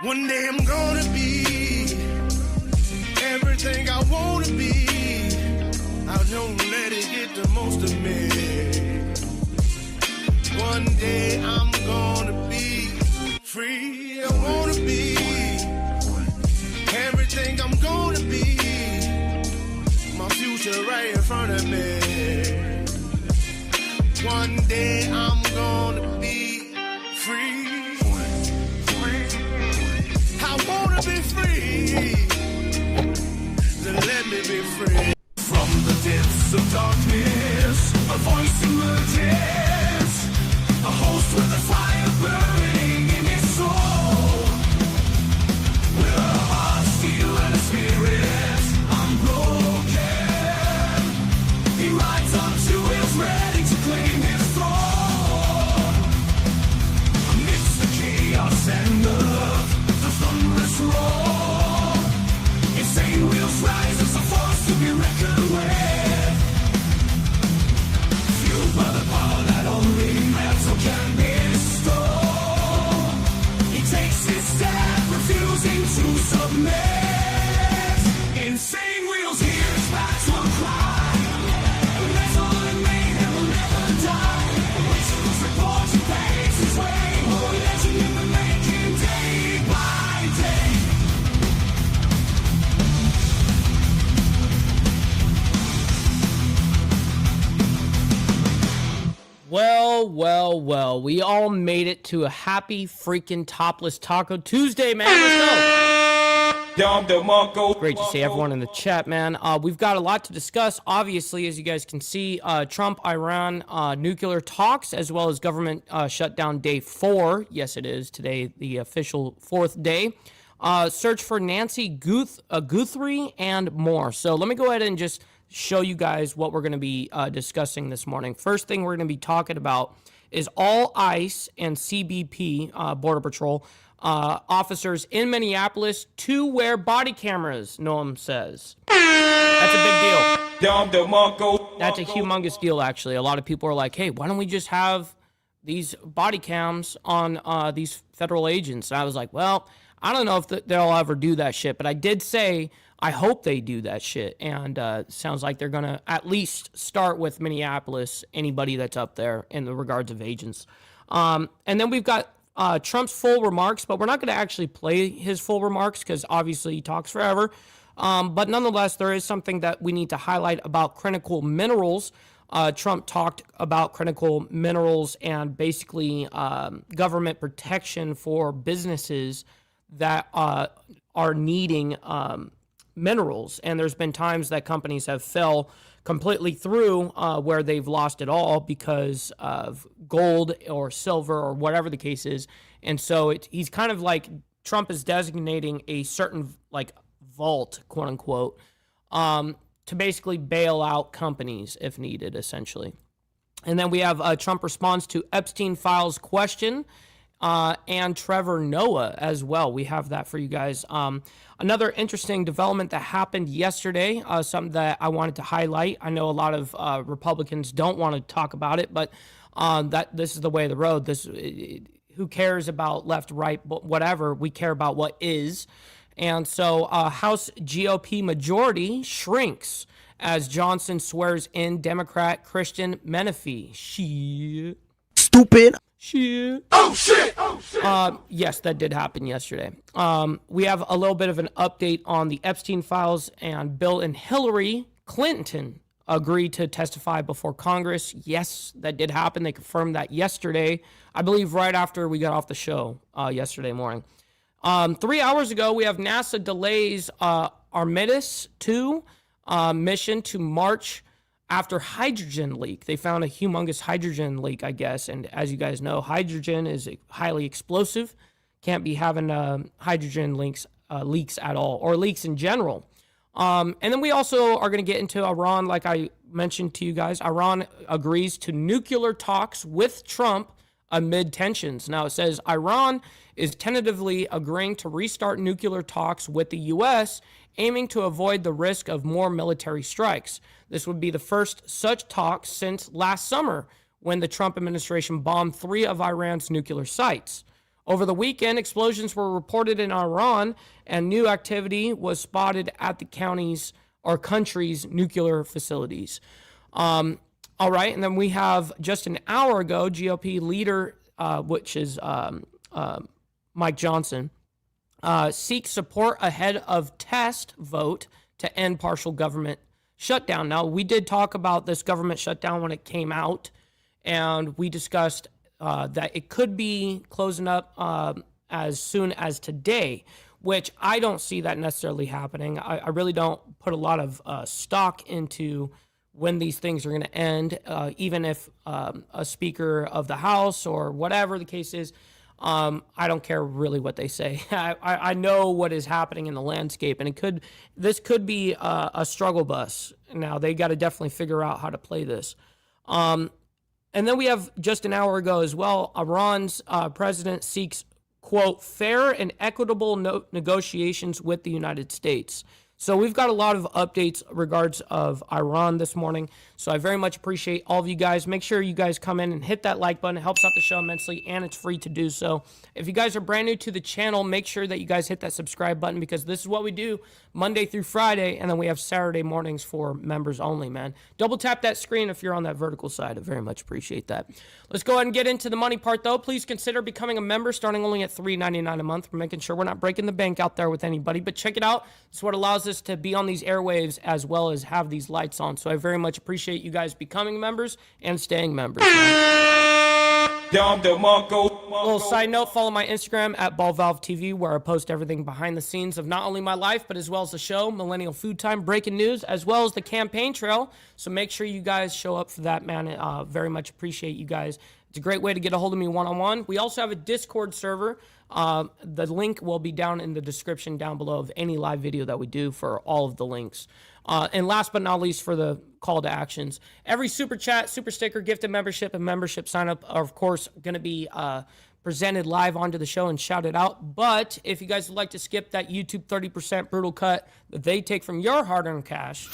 One day I'm gonna be everything I wanna be. I don't let it get the most of me. One day I'm gonna be free. I wanna be everything I'm gonna be. My future right in front of me. One day I'm gonna be free. I wanna be free. Then let me be free. From the depths of darkness, a voice emerges. A host with a fire burning in his soul. With a heart steel and a spirit unbroken. He rides on to his ready to claim his throne. Amidst the chaos and the thunderous roar, insane wheels rise as a force to be reckoned with. Fueled by the power that only metal can bestow, he takes his stand, refusing to submit. Insane wheels hear his battle cry. Metal and mayhem will never die. Rituals report he paves his way. More legend in the making, day by day. Well, we all made it to a happy freaking Topless Taco Tuesday, man. Let's go. Great to see everyone in the chat, man. We've got a lot to discuss. Obviously, as you guys can see, Trump-Iran nuclear talks, as well as government shutdown day 4. Yes, it is today, the official 4th day. Search for Nancy Guthrie and more. So let me go ahead and just show you guys what we're going to be discussing this morning. First thing we're going to be talking about is all ICE and CBP, Border Patrol, officers in Minneapolis to wear body cameras, Noam says. That's a big deal. That's a humongous deal, actually. A lot of people are like, hey, why don't we just have these body cams on these federal agents? And I was like, well, I don't know if they'll ever do that shit, but I did say I hope they do that shit, and sounds like they're going to at least start with Minneapolis, anybody that's up there in the regards of agents. And then we've got Trump's full remarks, but we're not going to actually play his full remarks because obviously he talks forever. But nonetheless, there is something that we need to highlight about critical minerals. Trump talked about critical minerals and basically government protection for businesses that are needing minerals, and there's been times that companies have fell completely through where they've lost it all because of gold or silver or whatever the case is. And so he's kind of like, Trump is designating a certain like vault, quote unquote, to basically bail out companies if needed, essentially. And then we have Trump responds to Epstein files question and Trevor Noah as well. We have that for you guys. Another interesting development that happened yesterday, something that I wanted to highlight. I know a lot of Republicans don't want to talk about it, but that this is the way of the road. Who cares about left, right, whatever? We care about what is. And so House GOP majority shrinks as Johnson swears in Democrat Christian Menifee. Shit. Stupid. Shit. Oh shit! Oh shit! Yes, that did happen yesterday. We have a little bit of an update on the Epstein files, and Bill and Hillary Clinton agreed to testify before Congress. Yes, that did happen. They confirmed that yesterday, I believe right after we got off the show yesterday morning. 3 hours ago, we have NASA delays Artemis 2 mission to March after hydrogen leak. They found a humongous hydrogen leak, I guess. And as you guys know, hydrogen is highly explosive. Can't be having hydrogen leaks at all, or leaks in general. And then we also are going to get into Iran, like I mentioned to you guys. Iran agrees to nuclear talks with Trump amid tensions. Now it says Iran is tentatively agreeing to restart nuclear talks with the U.S., aiming to avoid the risk of more military strikes. This would be the first such talks since last summer, when the Trump administration bombed 3 of Iran's nuclear sites. Over the weekend, explosions were reported in Iran, and new activity was spotted at the country's nuclear facilities. All right, and then we have just an hour ago, GOP leader, which is Mike Johnson, seeks support ahead of test vote to end partial government shutdown. Now, we did talk about this government shutdown when it came out, and we discussed that it could be closing up as soon as today, which I don't see that necessarily happening. I really don't put a lot of stock into when these things are going to end, even if a Speaker of the House or whatever the case is, I don't care really what they say. I know what is happening in the landscape, and this could be a struggle bus. Now, they got to definitely figure out how to play this. And then we have just an hour ago as well, Iran's president seeks, quote, fair and equitable negotiations with the United States. So we've got a lot of updates regards of Iran this morning. So I very much appreciate all of you guys. Make sure you guys come in and hit that like button. It helps out the show immensely, and it's free to do so. If you guys are brand new to the channel, make sure that you guys hit that subscribe button, because this is what we do Monday through Friday, and then we have Saturday mornings for members only, man. Double tap that screen if you're on that vertical side. I very much appreciate that. Let's go ahead and get into the money part, though. Please consider becoming a member starting only at $3.99 a month. We're making sure we're not breaking the bank out there with anybody, but check it out. It's what allows us to be on these airwaves as well as have these lights on. So I very much appreciate you guys becoming members and staying members. Little side note, follow my Instagram at BallValveTV, where I post everything behind the scenes of not only my life, but as well as the show, Millennial Food Time, breaking news, as well as the campaign trail. So make sure you guys show up for that, man. Very much appreciate you guys. It's a great way to get a hold of me one-on-one. We also have a Discord server. The link will be down in the description down below of any live video that we do for all of the links. And last but not least, for the call to actions, every super chat, super sticker, gifted membership, and membership sign up are, of course, going to be presented live onto the show and shouted out. But if you guys would like to skip that YouTube 30% brutal cut that they take from your hard-earned cash,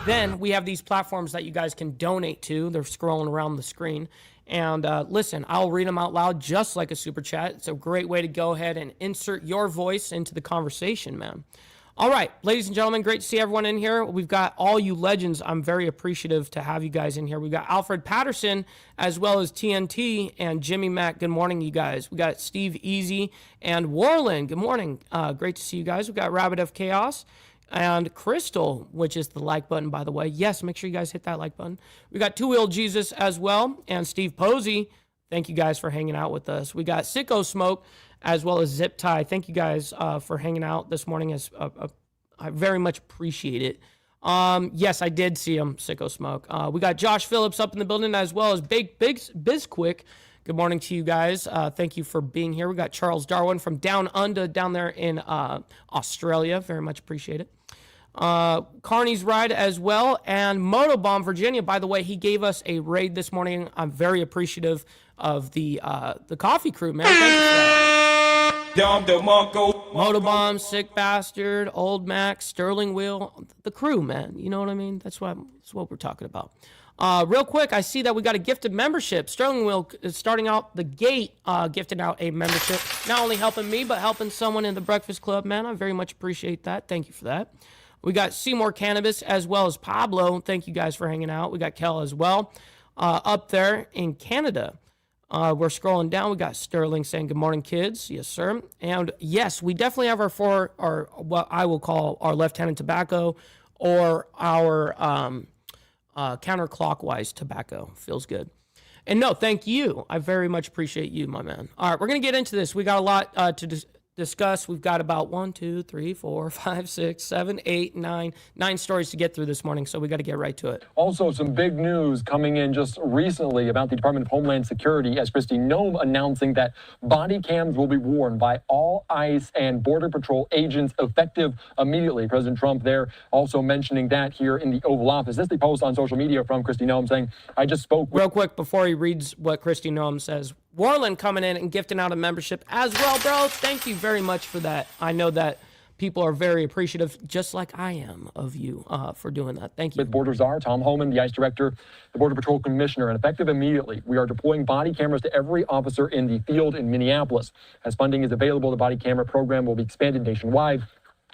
then we have these platforms that you guys can donate to. They're scrolling around the screen. And listen, I'll read them out loud just like a super chat. It's a great way to go ahead and insert your voice into the conversation, man. All right, ladies and gentlemen, great to see everyone in here. We've got all you legends. I'm very appreciative to have you guys in here. We've got Alfred Patterson, as well as TNT and Jimmy Mack. Good morning, you guys. We got Steve Easy and Warland. Good morning. Great to see you guys. We've got Rabbit of Chaos and Crystal, which is the like button, by the way. Yes, make sure you guys hit that like button. We got Two Wheel Jesus as well, and Steve Posey. Thank you guys for hanging out with us. We got Sicko Smoke, as well as Zip Tie. Thank you guys for hanging out this morning. I very much appreciate it. Yes, I did see him, Sicko Smoke. We got Josh Phillips up in the building, as well as Big Bizquick. Good morning to you guys. Thank you for being here. We got Charles Darwin from Down Under down there in Australia. Very much appreciate it. Carney's Ride as well, and Motobomb Virginia. By the way, he gave us a raid this morning. I'm very appreciative of the coffee crew, man. Thank you for that. Motobomb, Sick Bastard, Old Mac, Sterling Wheel, the crew, man. You know what I mean? That's what we're talking about. Real quick, I see that we got a gifted membership. Sterling Wheel is starting out the gate, gifting out a membership. Not only helping me, but helping someone in the Breakfast Club, man. I very much appreciate that. Thank you for that. We got Seymour Cannabis as well as Pablo. Thank you guys for hanging out. We got Kel as well up there in Canada. We're scrolling down. We got Sterling saying, good morning, kids. Yes, sir. And yes, we definitely have our what I will call our Lieutenant Tobacco, or our counterclockwise tobacco. Feels good. And no, thank you. I very much appreciate you, my man. All right, we're going to get into this. We got a lot to discuss. We've got about 1, 2, 3, 4, 5, 6, 7, 8, 9 stories to get through this morning, so we got to get right to it. Also, some big news coming in just recently about the Department of Homeland Security, as Kristi Noem announcing that body cams will be worn by all ICE and Border Patrol agents effective immediately. President Trump there also mentioning that here in the Oval Office. This is the post on social media from Kristi Noem saying, I just spoke with... Real quick, before he reads what Kristi Noem says, Warland coming in and gifting out a membership as well, bro. Thank you very much for that. I know that people are very appreciative, just like I am, of you for doing that. Thank you. With Border Czar Tom Homan, the ICE director, the Border Patrol commissioner, and effective immediately, we are deploying body cameras to every officer in the field in Minneapolis. As funding is available, the body camera program will be expanded nationwide.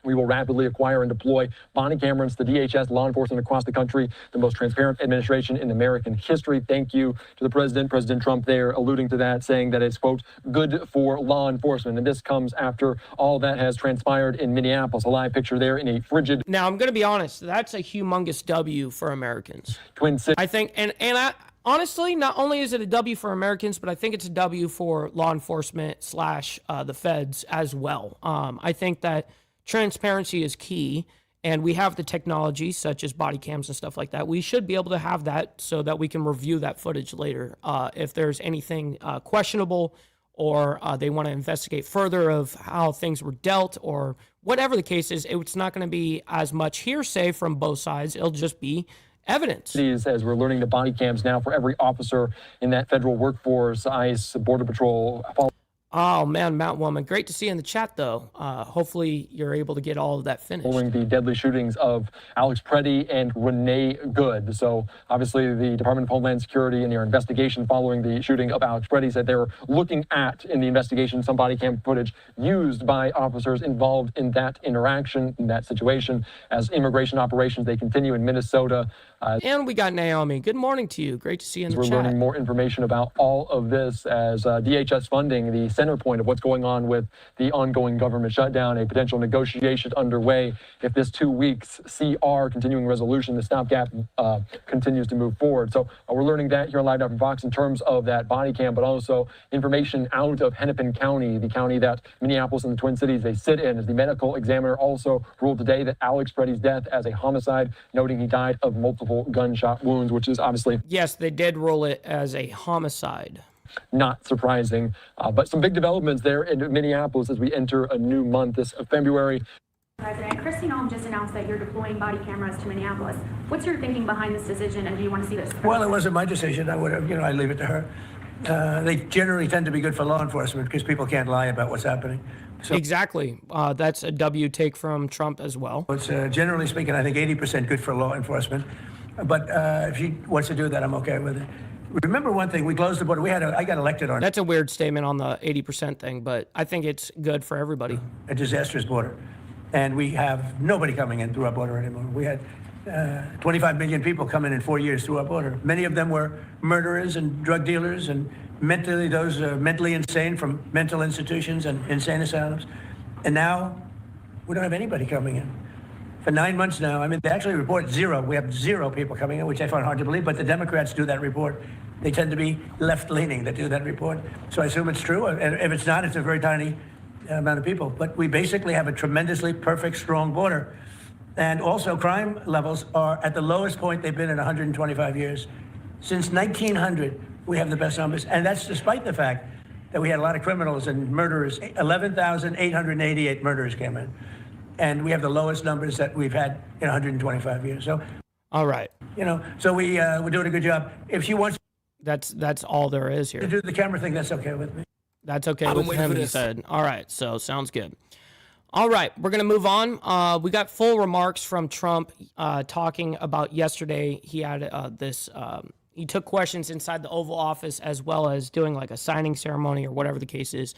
We will rapidly acquire and deploy body cameras to DHS, law enforcement across the country, the most transparent administration in American history. Thank you to the president, President Trump there, alluding to that, saying that it's, quote, good for law enforcement. And this comes after all that has transpired in Minneapolis. A live picture there in a frigid. Now, I'm going to be honest. That's a humongous W for Americans. Twin Cities. I think, and I honestly, not only is it a W for Americans, but I think it's a W for law enforcement / the feds as well. I think that transparency is key, and we have the technology such as body cams and stuff like that. We should be able to have that so that we can review that footage later. If there's anything questionable or they want to investigate further of how things were dealt or whatever the case is, it's not going to be as much hearsay from both sides. It'll just be evidence. As we're learning the body cams now for every officer in that federal workforce, ICE, Border Patrol. Oh, man, Mount Woman. Great to see you in the chat, though. Hopefully you're able to get all of that finished. Following the deadly shootings of Alex Preddy and Renee Good. So obviously the Department of Homeland Security in their investigation following the shooting of Alex Preddy said they were looking at, in the investigation, some body cam footage used by officers involved in that interaction, in that situation. As immigration operations, they continue in Minnesota. And we got Naomi. Good morning to you. Great to see you in the chat. We're learning more information about all of this as DHS funding, the center point of what's going on with the ongoing government shutdown, a potential negotiation underway. If this 2 weeks CR, continuing resolution, the stopgap continues to move forward. So we're learning that here on Live Now from Fox in terms of that body cam, but also information out of Hennepin County, the county that Minneapolis and the Twin Cities, they sit in, as the medical examiner also ruled today that Alex Preddy's death as a homicide, noting he died of multiple gunshot wounds, which is obviously... Yes, they did rule it as a homicide. Not surprising, but some big developments there in Minneapolis as we enter a new month this February. President, Kristi Noem just announced that you're deploying body cameras to Minneapolis. What's your thinking behind this decision, and do you want to see this? Well, it wasn't my decision. I would have, I leave it to her. They generally tend to be good for law enforcement because people can't lie about what's happening. So exactly. That's a W take from Trump as well. It's generally speaking, I think 80% good for law enforcement. But if she wants to do that, I'm okay with it. Remember one thing, we closed the border. I got elected on... That's a weird statement on the 80% thing, but I think it's good for everybody. A disastrous border. And we have nobody coming in through our border anymore. We had 25 million people coming in 4 years through our border. Many of them were murderers and drug dealers and mentally insane from mental institutions and insane asylums. And now we don't have anybody coming in. For 9 months now, I mean, they actually report zero. We have 0 people coming in, which I find hard to believe, but the Democrats do that report. They tend to be left-leaning that do that report. So I assume it's true. And if it's not, it's a very tiny amount of people. But we basically have a tremendously perfect, strong border. And also crime levels are at the lowest point they've been in 125 years. Since 1900, we have the best numbers. And that's despite the fact that we had a lot of criminals and murderers. 11,888 murderers came in. And we have the lowest numbers that we've had in 125 years. So, all right. So we're doing a good job. If she wants... That's all there is here. To do the camera thing, that's okay with me. That's okay with him, he said. All right, so sounds good. All right, we're going to move on. We got full remarks from Trump talking about yesterday. He had he took questions inside the Oval Office as well as doing like a signing ceremony or whatever the case is.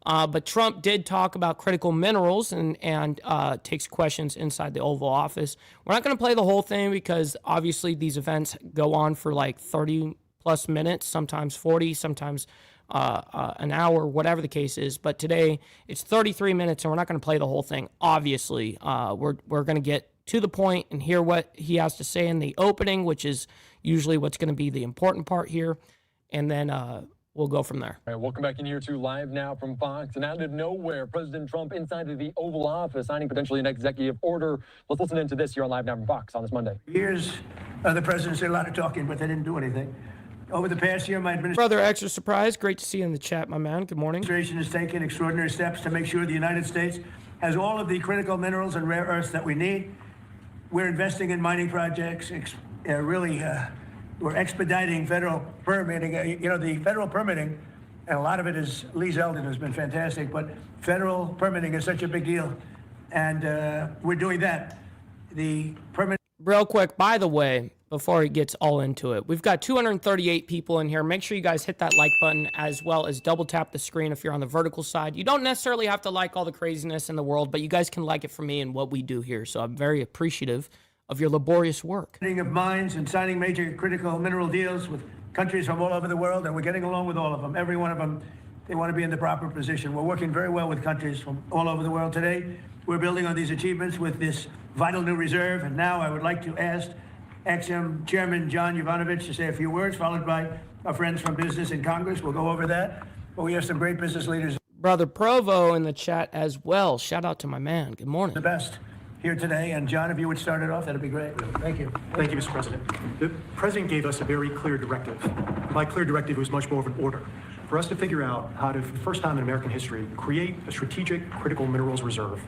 But Trump did talk about critical minerals and takes questions inside the Oval Office. We're not going to play the whole thing because obviously these events go on for like 30 plus minutes, sometimes 40, sometimes an hour, whatever the case is. But today it's 33 minutes and we're not going to play the whole thing. Obviously, we're going to get to the point and hear what he has to say in the opening, which is usually what's going to be the important part here. And then we'll go from there. All right, welcome back in here to Live Now from Fox. And out of nowhere, President Trump inside of the Oval Office signing potentially an executive order. Let's listen into this here on Live Now from Fox on this Monday. Years, the president did a lot of talking, but they didn't do anything. Over the past year, my administration... Brother Extra Surprise, great to see you in the chat, my man. Good morning. Administration has taken extraordinary steps to make sure the United States has all of the critical minerals and rare earths that we need. We're investing in mining projects, we're expediting federal permitting. The federal permitting, and a lot of it is Lee Zeldin has been fantastic, but federal permitting is such a big deal. And we're doing that. The permanent. Real quick, by the way, before he gets all into it, we've got 238 people in here. Make sure you guys hit that like button as well as double tap the screen if you're on the vertical side. You don't necessarily have to like all the craziness in the world, but you guys can like it for me and what we do here. So I'm very appreciative of your laborious work. Of mines and signing major critical mineral deals with countries from all over the world, and we're getting along with all of them. Every one of them, they want to be in the proper position. We're working very well with countries from all over the world today. We're building on these achievements with this vital new reserve, and now I would like to ask Ex-Im Chairman John Yovanovitch to say a few words, followed by our friends from business in Congress. We'll go over that, but we have some great business leaders. Brother Provo in the chat as well. Shout out to my man. Good morning. The best here today, and John, if you would start it off, that'd be great. Thank you. Thank you, Mr. President. The President gave us a very clear directive. By clear directive, it was much more of an order for us to figure out how to, for the first time in American history, create a strategic critical minerals reserve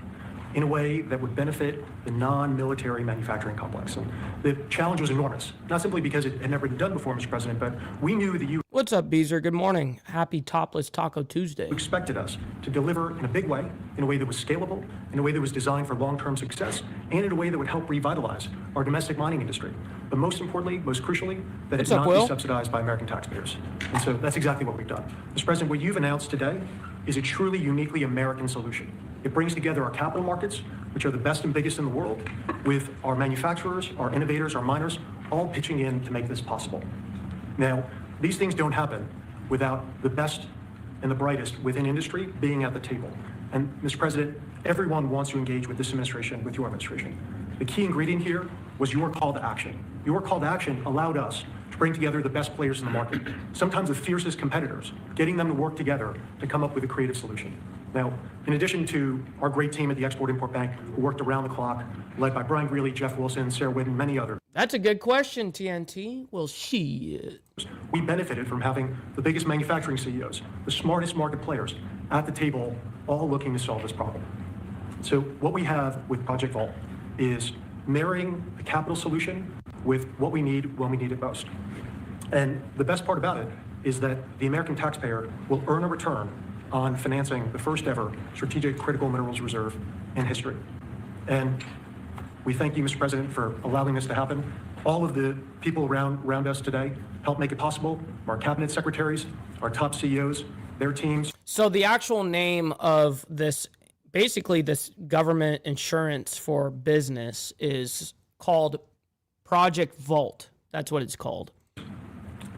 in a way that would benefit the non-military manufacturing complex. And the challenge was enormous, not simply because it had never been done before, Mr. President, but we knew that you What's up, Beezer? Good morning. Happy Topless Taco Tuesday. expected us to deliver in a big way, in a way that was scalable, in a way that was designed for long-term success, and in a way that would help revitalize our domestic mining industry. But most importantly, most crucially, that it not be subsidized by American taxpayers. And so that's exactly what we've done. Mr. President, what you've announced today is a truly uniquely American solution. It brings together our capital markets, which are the best and biggest in the world, with our manufacturers, our innovators, our miners, all pitching in to make this possible. Now, these things don't happen without the best and the brightest within industry being at the table. And Mr. President, everyone wants to engage with this administration, with your administration. The key ingredient here was your call to action. Your call to action allowed us to bring together the best players in the market, sometimes the fiercest competitors, getting them to work together to come up with a creative solution. Now, in addition to our great team at the Export-Import Bank, who worked around the clock, led by Brian Greeley, Jeff Wilson, Sarah Whitten, and many others. That's a good question, TNT. Well, shit. We benefited from having the biggest manufacturing CEOs, the smartest market players at the table, all looking to solve this problem. So what we have with Project Vault is marrying the capital solution with what we need when we need it most. And the best part about it is that the American taxpayer will earn a return on financing the first ever strategic critical minerals reserve in history. And we thank you, Mr. President, for allowing this to happen. All of the people around us today helped make it possible. Our cabinet secretaries, our top CEOs, their teams. So the actual name of this, basically this government insurance for business, is called Project Vault. That's what it's called.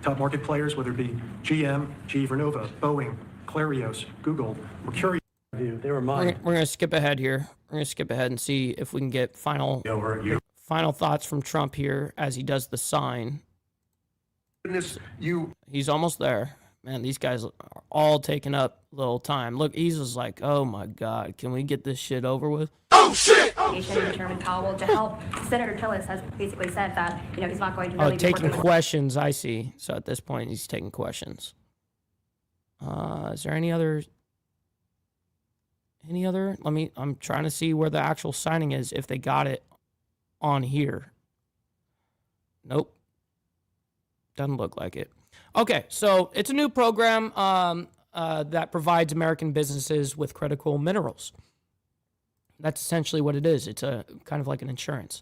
Top market players, whether it be GM, GE Vernova, Boeing, Clarios, Google, Mercury. They were mine. We're going to skip ahead here. We're going to skip ahead and see if we can get final thoughts from Trump here as he does the sign. He's almost there. Man, these guys are all taking up a little time. Look, he's just like, oh my God, can we get this shit over with? Oh shit! Chairman Powell to help. Senator Tillis has basically said that he's not going to really be taking questions. I see. So at this point, he's taking questions. Is there any other? I'm trying to see where the actual signing is, if they got it on here. Nope. Doesn't look like it. Okay, so it's a new program that provides American businesses with critical minerals. That's essentially what it is. It's a kind of like an insurance.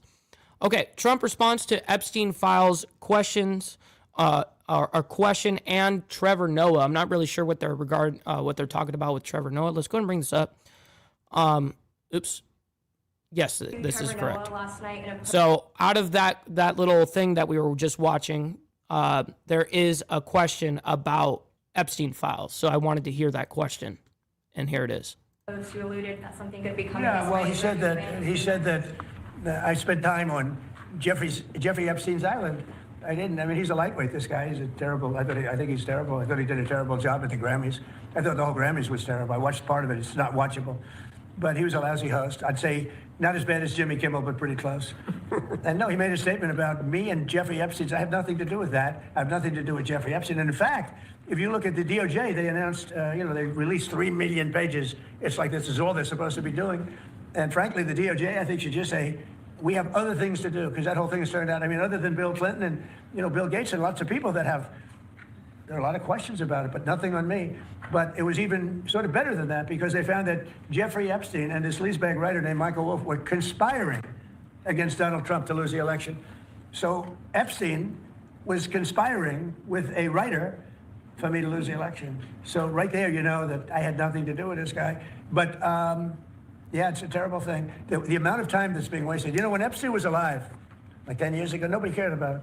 Okay, Trump responds to Epstein files questions, or question, and Trevor Noah. I'm not really sure what they're what they're talking about with Trevor Noah. Let's go ahead and bring this up. Oops. Yes, this is correct. So out of that little thing that we were just watching, there is a question about Epstein files. So I wanted to hear that question, and here it is. You alluded that something could be coming. Yeah, well, he said that I spent time on Jeffrey Epstein's island. I didn't. I mean, he's a lightweight. This guy. He's a terrible. I think he's terrible. I thought he did a terrible job at the Grammys. I thought the whole Grammys was terrible. I watched part of it. It's not watchable. But he was a lousy host. I'd say not as bad as Jimmy Kimmel, but pretty close. And no, he made a statement about me and Jeffrey Epstein. I have nothing to do with that. I have nothing to do with Jeffrey Epstein. And in fact, if you look at the DOJ, they announced, they released 3 million pages. It's like this is all they're supposed to be doing. And frankly, the DOJ, I think, should just say, we have other things to do, because that whole thing has turned out, I mean, other than Bill Clinton and, Bill Gates and lots of people that have There are a lot of questions about it, but nothing on me. But it was even sort of better than that because they found that Jeffrey Epstein and this sleazebag writer named Michael Wolff were conspiring against Donald Trump to lose the election. So Epstein was conspiring with a writer for me to lose the election. So right there, you know that I had nothing to do with this guy. But yeah, it's a terrible thing. The amount of time that's being wasted. You know, when Epstein was alive, like 10 years ago, nobody cared about it.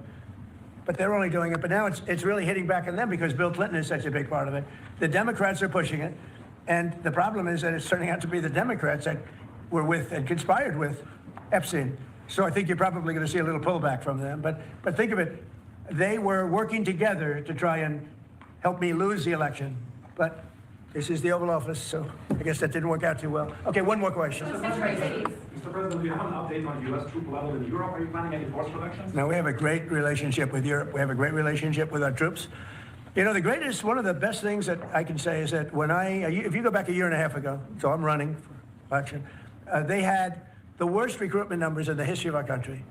But they're only doing it. But now it's really hitting back on them because Bill Clinton is such a big part of it. The Democrats are pushing it. And the problem is that it's turning out to be the Democrats that were with and conspired with Epstein. So I think you're probably going to see a little pullback from them. But think of it. They were working together to try and help me lose the election. But this is the Oval Office, so I guess that didn't work out too well. Okay, one more question. Mr. President, do you have an update on U.S. troop level in Europe? Are you planning any force reductions? No, we have a great relationship with Europe. We have a great relationship with our troops. You know, one of the best things that I can say is that if you go back a year and a half ago, so I'm running for election, they had the worst recruitment numbers in the history of our country.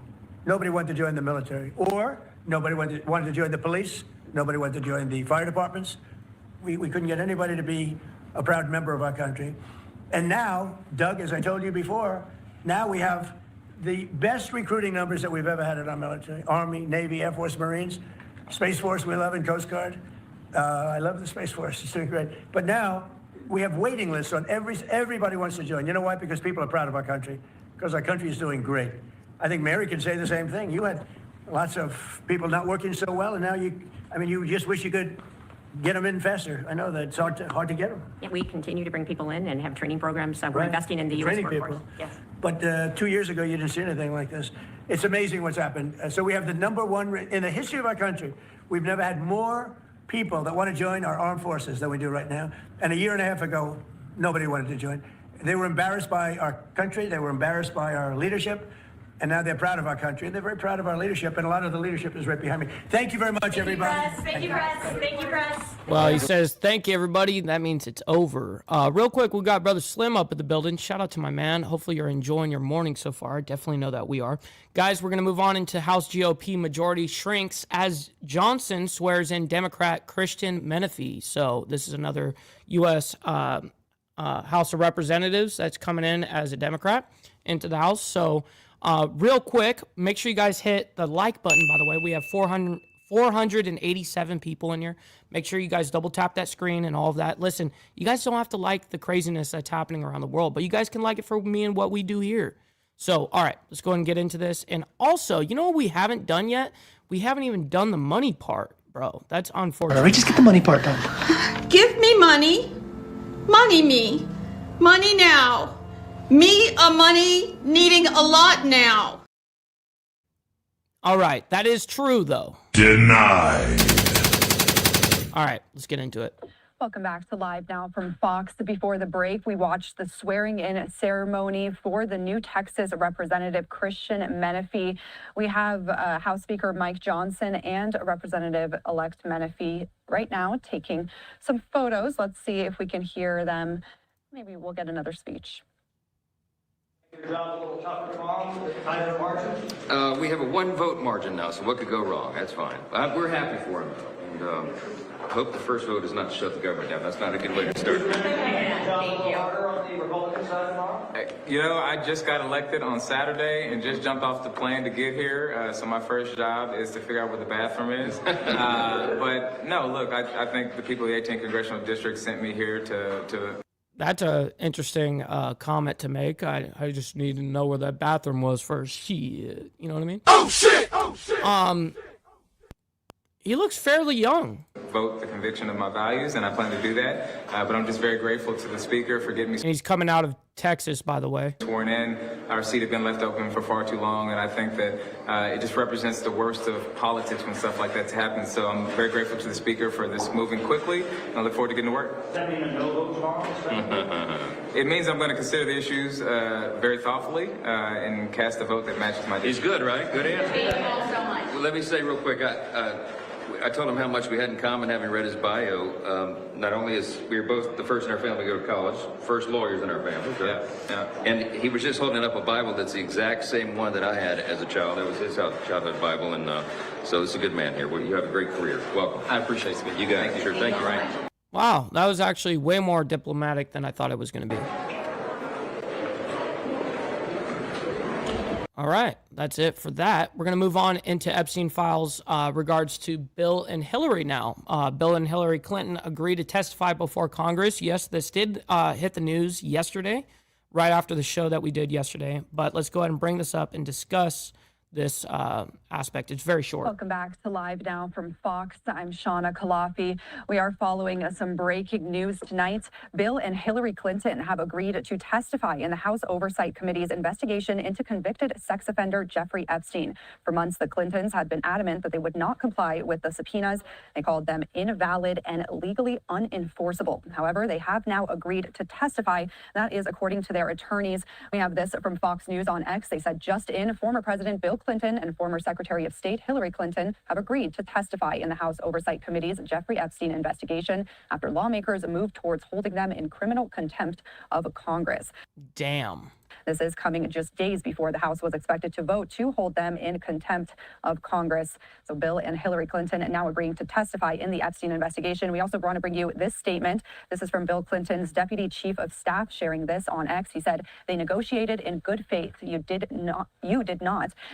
Nobody wanted to join the military, or nobody wanted to join the police. Nobody wanted to join the fire departments. We couldn't get anybody to be a proud member of our country. And now, Doug, as I told you before, now we have the best recruiting numbers that we've ever had in our military. Army, Navy, Air Force, Marines, Space Force we love, and Coast Guard. I love the Space Force, it's doing great. But now we have waiting lists on everybody wants to join. You know why? Because people are proud of our country, because our country is doing great. I think Mary can say the same thing. You had lots of people not working so well, and now you just wish you could get them in faster. I know that it's hard to get them. Yeah, we continue to bring people in and have training programs. We're investing in the U.S. workforce. Yes. But 2 years ago, you didn't see anything like this. It's amazing what's happened. So we have the #1 in the history of our country. We've never had more people that want to join our armed forces than we do right now. And a year and a half ago, nobody wanted to join. They were embarrassed by our country. They were embarrassed by our leadership. And now they're proud of our country, and they're very proud of our leadership, and a lot of the leadership is right behind me. Thank you very much, everybody. Thank you, press. Thank you, press. Well, he says, thank you, everybody. That means it's over. Real quick, we got Brother Slim up at the building. Shout out to my man. Hopefully you're enjoying your morning so far. I definitely know that we are. Guys, we're going to move on into House GOP majority shrinks as Johnson swears in Democrat Christian Menefee. So this is another U.S. House of Representatives that's coming in as a Democrat into the House. So real quick, make sure you guys hit the like button, by the way. We have 487 people in here. Make sure you guys double tap that screen and all of that. Listen, you guys don't have to like the craziness that's happening around the world, but you guys can like it for me and what we do here. So, all right, let's go ahead and get into this. And also, you know what we haven't done yet? We haven't even done the money part, bro. That's unfortunate. All right, just get the money part done. Give me money. Money me. Money now. Me a money needing a lot now. All right, that is true, though. Denied. All right, let's get into it. Welcome back to Live Now from Fox. Before the break, we watched the swearing-in ceremony for the new Texas Representative Christian Menefee. We have House Speaker Mike Johnson and Representative-elect Menefee right now taking some photos. Let's see if we can hear them. Maybe we'll get another speech. We have a 1-vote margin now, so what could go wrong? That's fine. We're happy for him, though. And I hope the first vote is not to shut the government down. That's not a good way to start. You know, I just got elected on Saturday and just jumped off the plane to get here. So my first job is to figure out where the bathroom is. But no, look, I think the people of the 18th Congressional District sent me here to That's an interesting comment to make. I just need to know where that bathroom was first. Shit. You know what I mean? Oh, shit! Oh, shit! He looks fairly young. Vote the conviction of my values, and I plan to do that. But I'm just very grateful to the Speaker for getting me. And he's coming out of Texas, by the way. Sworn in. Our seat had been left open for far too long, and I think that it just represents the worst of politics when stuff like that's happened. So I'm very grateful to the Speaker for this moving quickly, and I look forward to getting to work. Does that mean a no vote tomorrow? It means I'm going to consider the issues very thoughtfully and cast a vote that matches my. He's good, right? Good answer. Thank you all so much. Well, let me say real quick, I told him how much we had in common having read his bio. Not only is we were both the first in our family to go to college, first lawyers in our family. Sure. Yeah. And he was just holding up a Bible that's the exact same one that I had as a child. It was his childhood Bible, and so this is a good man here. Well, you have a great career. Welcome. I appreciate it. You got it. Sure. Thank you, Ryan. Wow, that was actually way more diplomatic than I thought it was going to be. All right, that's it for that. We're going to move on into Epstein files regards to Bill and Hillary now. Bill and Hillary Clinton agreed to testify before Congress. Yes, this did hit the news yesterday, right after the show that we did yesterday. But let's go ahead and bring this up and discuss this aspect. It's very short. Welcome back to Live Now from Fox. I'm Shauna Kalafi. We are following some breaking news tonight. Bill and Hillary Clinton have agreed to testify in the House Oversight Committee's investigation into convicted sex offender Jeffrey Epstein. For months, the Clintons had been adamant that they would not comply with the subpoenas. They called them invalid and legally unenforceable. However, they have now agreed to testify. That is according to their attorneys. We have this from Fox News on X. They said just in, former President Bill Clinton and former Secretary of State Hillary Clinton have agreed to testify in the House Oversight Committee's Jeffrey Epstein investigation after lawmakers moved towards holding them in criminal contempt of Congress. Damn. This is coming just days before the House was expected to vote to hold them in contempt of Congress. So Bill and Hillary Clinton now agreeing to testify in the Epstein investigation. We also want to bring you this statement. This is from Bill Clinton's Deputy Chief of Staff sharing this on X. He said, "They negotiated in good faith. You did not.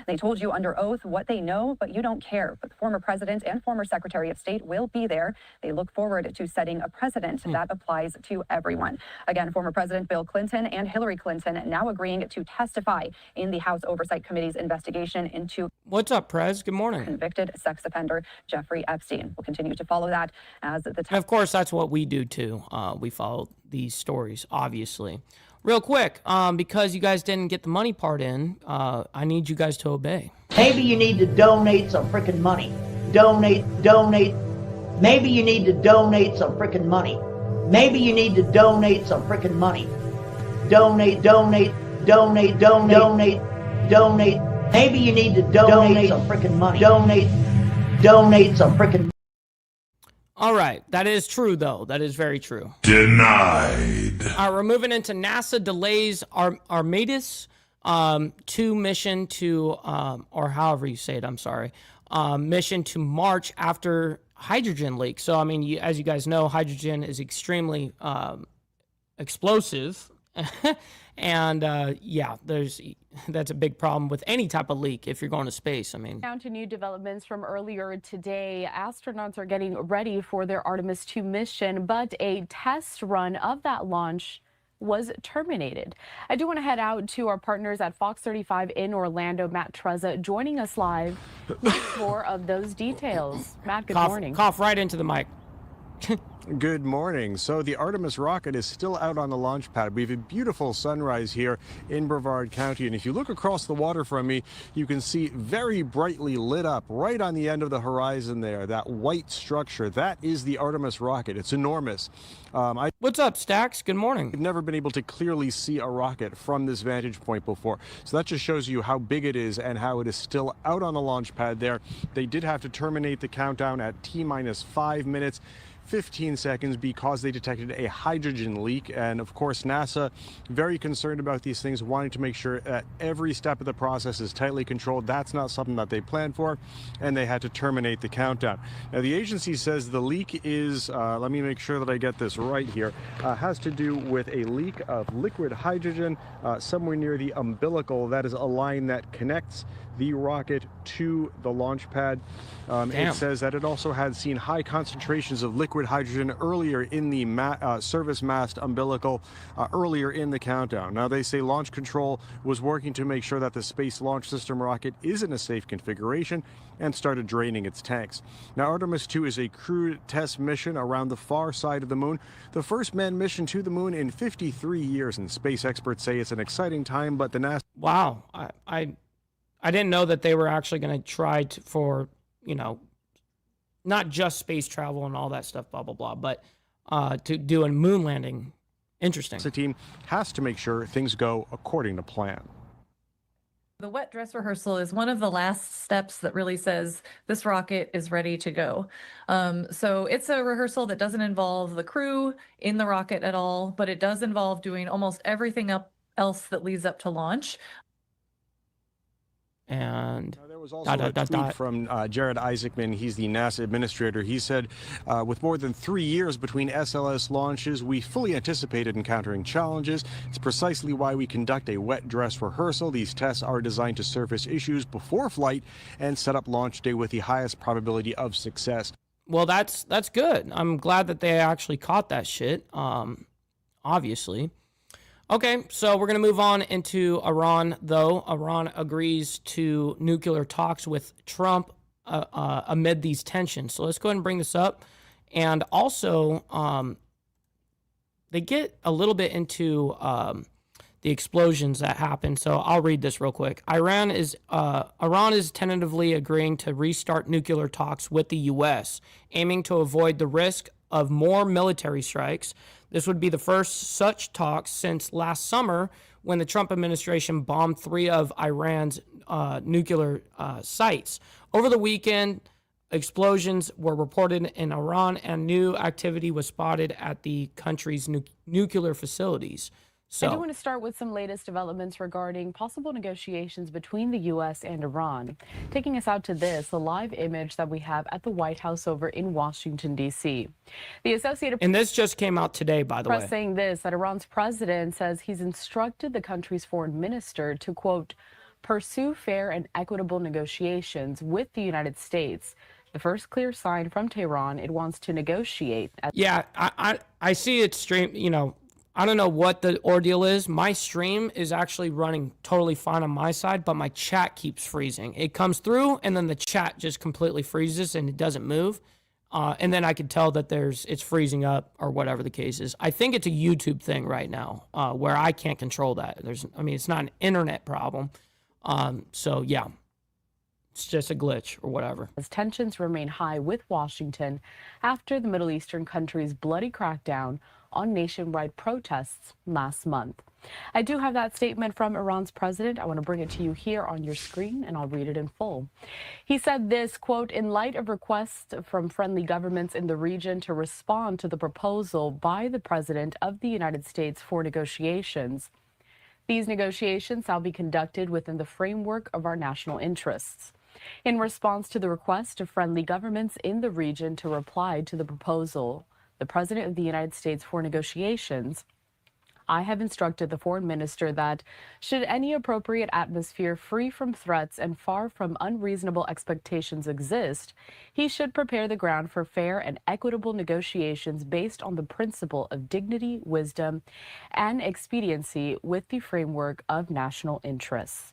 They told you under oath what they know, but you don't care. But the former president and former Secretary of State will be there. They look forward to setting a precedent that applies to everyone." Again, former President Bill Clinton and Hillary Clinton now agreeing to testify in the House Oversight Committee's investigation into What's up, Prez? Good morning. Convicted sex offender Jeffrey Epstein. We'll continue to follow that as the and of course, that's what we do too. We follow these stories, obviously. Real quick, because you guys didn't get the money part in, I need you guys to obey. Maybe you need to donate some freaking money. Donate. Maybe you need to donate some freaking money. Maybe you need to donate some freaking money. Donate. Maybe you need to donate some freaking money. Donate some freaking money. All right, that is true, though. That is very true. Denied. We're moving into NASA delays Artemis 2 mission to, or however you say it, I'm sorry, mission to March after hydrogen leak. So, I mean, as you guys know, hydrogen is extremely explosive. And yeah, that's a big problem with any type of leak if you're going to space. I mean, down to new developments from earlier today. Astronauts are getting ready for their Artemis 2 mission, but a test run of that launch was terminated. I do want to head out to our partners at Fox 35 in Orlando. Matt Trezza joining us live with more of those details. Matt, good morning. Cough right into the mic. Good morning. So the Artemis rocket is still out on the launch pad. We have a beautiful sunrise here in Brevard County, and if you look across the water from me, you can see very brightly lit up right on the end of the horizon there, that white structure. That is the Artemis rocket. It's enormous. What's up, Stax? Good morning. I've never been able to clearly see a rocket from this vantage point before. So that just shows you how big it is and how it is still out on the launch pad there. They did have to terminate the countdown at T-minus 5 minutes. 15 seconds because they detected a hydrogen leak. And of course, NASA very concerned about these things, wanting to make sure that every step of the process is tightly controlled. That's not something that they planned for, and they had to terminate the countdown. Now, the agency says the leak is, let me make sure that I get this right here, has to do with a leak of liquid hydrogen somewhere near the umbilical. That is a line that connects the rocket to the launch pad. It says that it also had seen high concentrations of liquid hydrogen earlier in the service mast umbilical, earlier in the countdown. Now, they say launch control was working to make sure that the Space Launch System rocket is in a safe configuration and started draining its tanks. Now, Artemis 2 is a crewed test mission around the far side of the moon, the first manned mission to the moon in 53 years, and space experts say it's an exciting time, but the NASA... Wow, I didn't know that they were actually going to try for, you know, not just space travel and all that stuff, blah, blah, blah, but to do a moon landing. Interesting. The team has to make sure things go according to plan. The wet dress rehearsal is one of the last steps that really says this rocket is ready to go. So it's a rehearsal that doesn't involve the crew in the rocket at all, but it does involve doing almost everything else that leads up to launch. And there was also a tweet from Jared Isaacman. He's the NASA administrator. He said, with more than 3 years between SLS launches, we fully anticipated encountering challenges. It's precisely why we conduct a wet dress rehearsal. These tests are designed to surface issues before flight and set up launch day with the highest probability of success. Well, that's good. I'm glad that they actually caught that shit, obviously. Okay, so we're going to move on into Iran, though. Iran agrees to nuclear talks with Trump amid these tensions. So let's go ahead and bring this up. And also, they get a little bit into the explosions that happened. So I'll read this real quick. Iran is tentatively agreeing to restart nuclear talks with the U.S., aiming to avoid the risk of more military strikes. This would be the first such talks since last summer when the Trump administration bombed 3 of Iran's nuclear sites. Over the weekend, explosions were reported in Iran and new activity was spotted at the country's nuclear facilities. So, I do want to start with some latest developments regarding possible negotiations between the U.S. and Iran. Taking us out to this, a live image that we have at the White House over in Washington, D.C. The Associated Press, and this just came out today, by the way, saying this, that Iran's president says he's instructed the country's foreign minister to, quote, pursue fair and equitable negotiations with the United States. The first clear sign from Tehran, it wants to negotiate. Yeah, I see it stream, you know, I don't know what the ordeal is. My stream is actually running totally fine on my side, but my chat keeps freezing. It comes through, and then the chat just completely freezes, and it doesn't move. And then I can tell that it's freezing up or whatever the case is. I think it's a YouTube thing right now where I can't control that. It's not an internet problem. So, yeah, it's just a glitch or whatever. As tensions remain high with Washington after the Middle Eastern country's bloody crackdown on nationwide protests last month. I do have that statement from Iran's president. I want to bring it to you here on your screen, and I'll read it in full. He said this, quote, in light of requests from friendly governments in the region to respond to the proposal by the President of the United States for negotiations, these negotiations shall be conducted within the framework of our national interests. In response to the request of friendly governments in the region to reply to the proposal, the President of the United States for negotiations, I have instructed the foreign minister that should any appropriate atmosphere free from threats and far from unreasonable expectations exist, he should prepare the ground for fair and equitable negotiations based on the principle of dignity, wisdom, and expediency with the framework of national interests.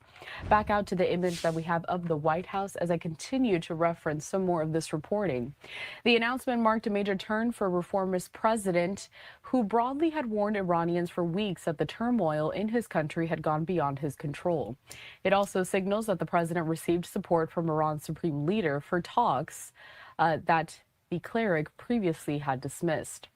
Back out to the image that we have of the White House as I continue to reference some more of this reporting. The announcement marked a major turn for reformist president who broadly had warned Iranians for weeks that the turmoil in his country had gone beyond his control. It also signals that the president received support from Iran's supreme leader for talks that the cleric previously had dismissed.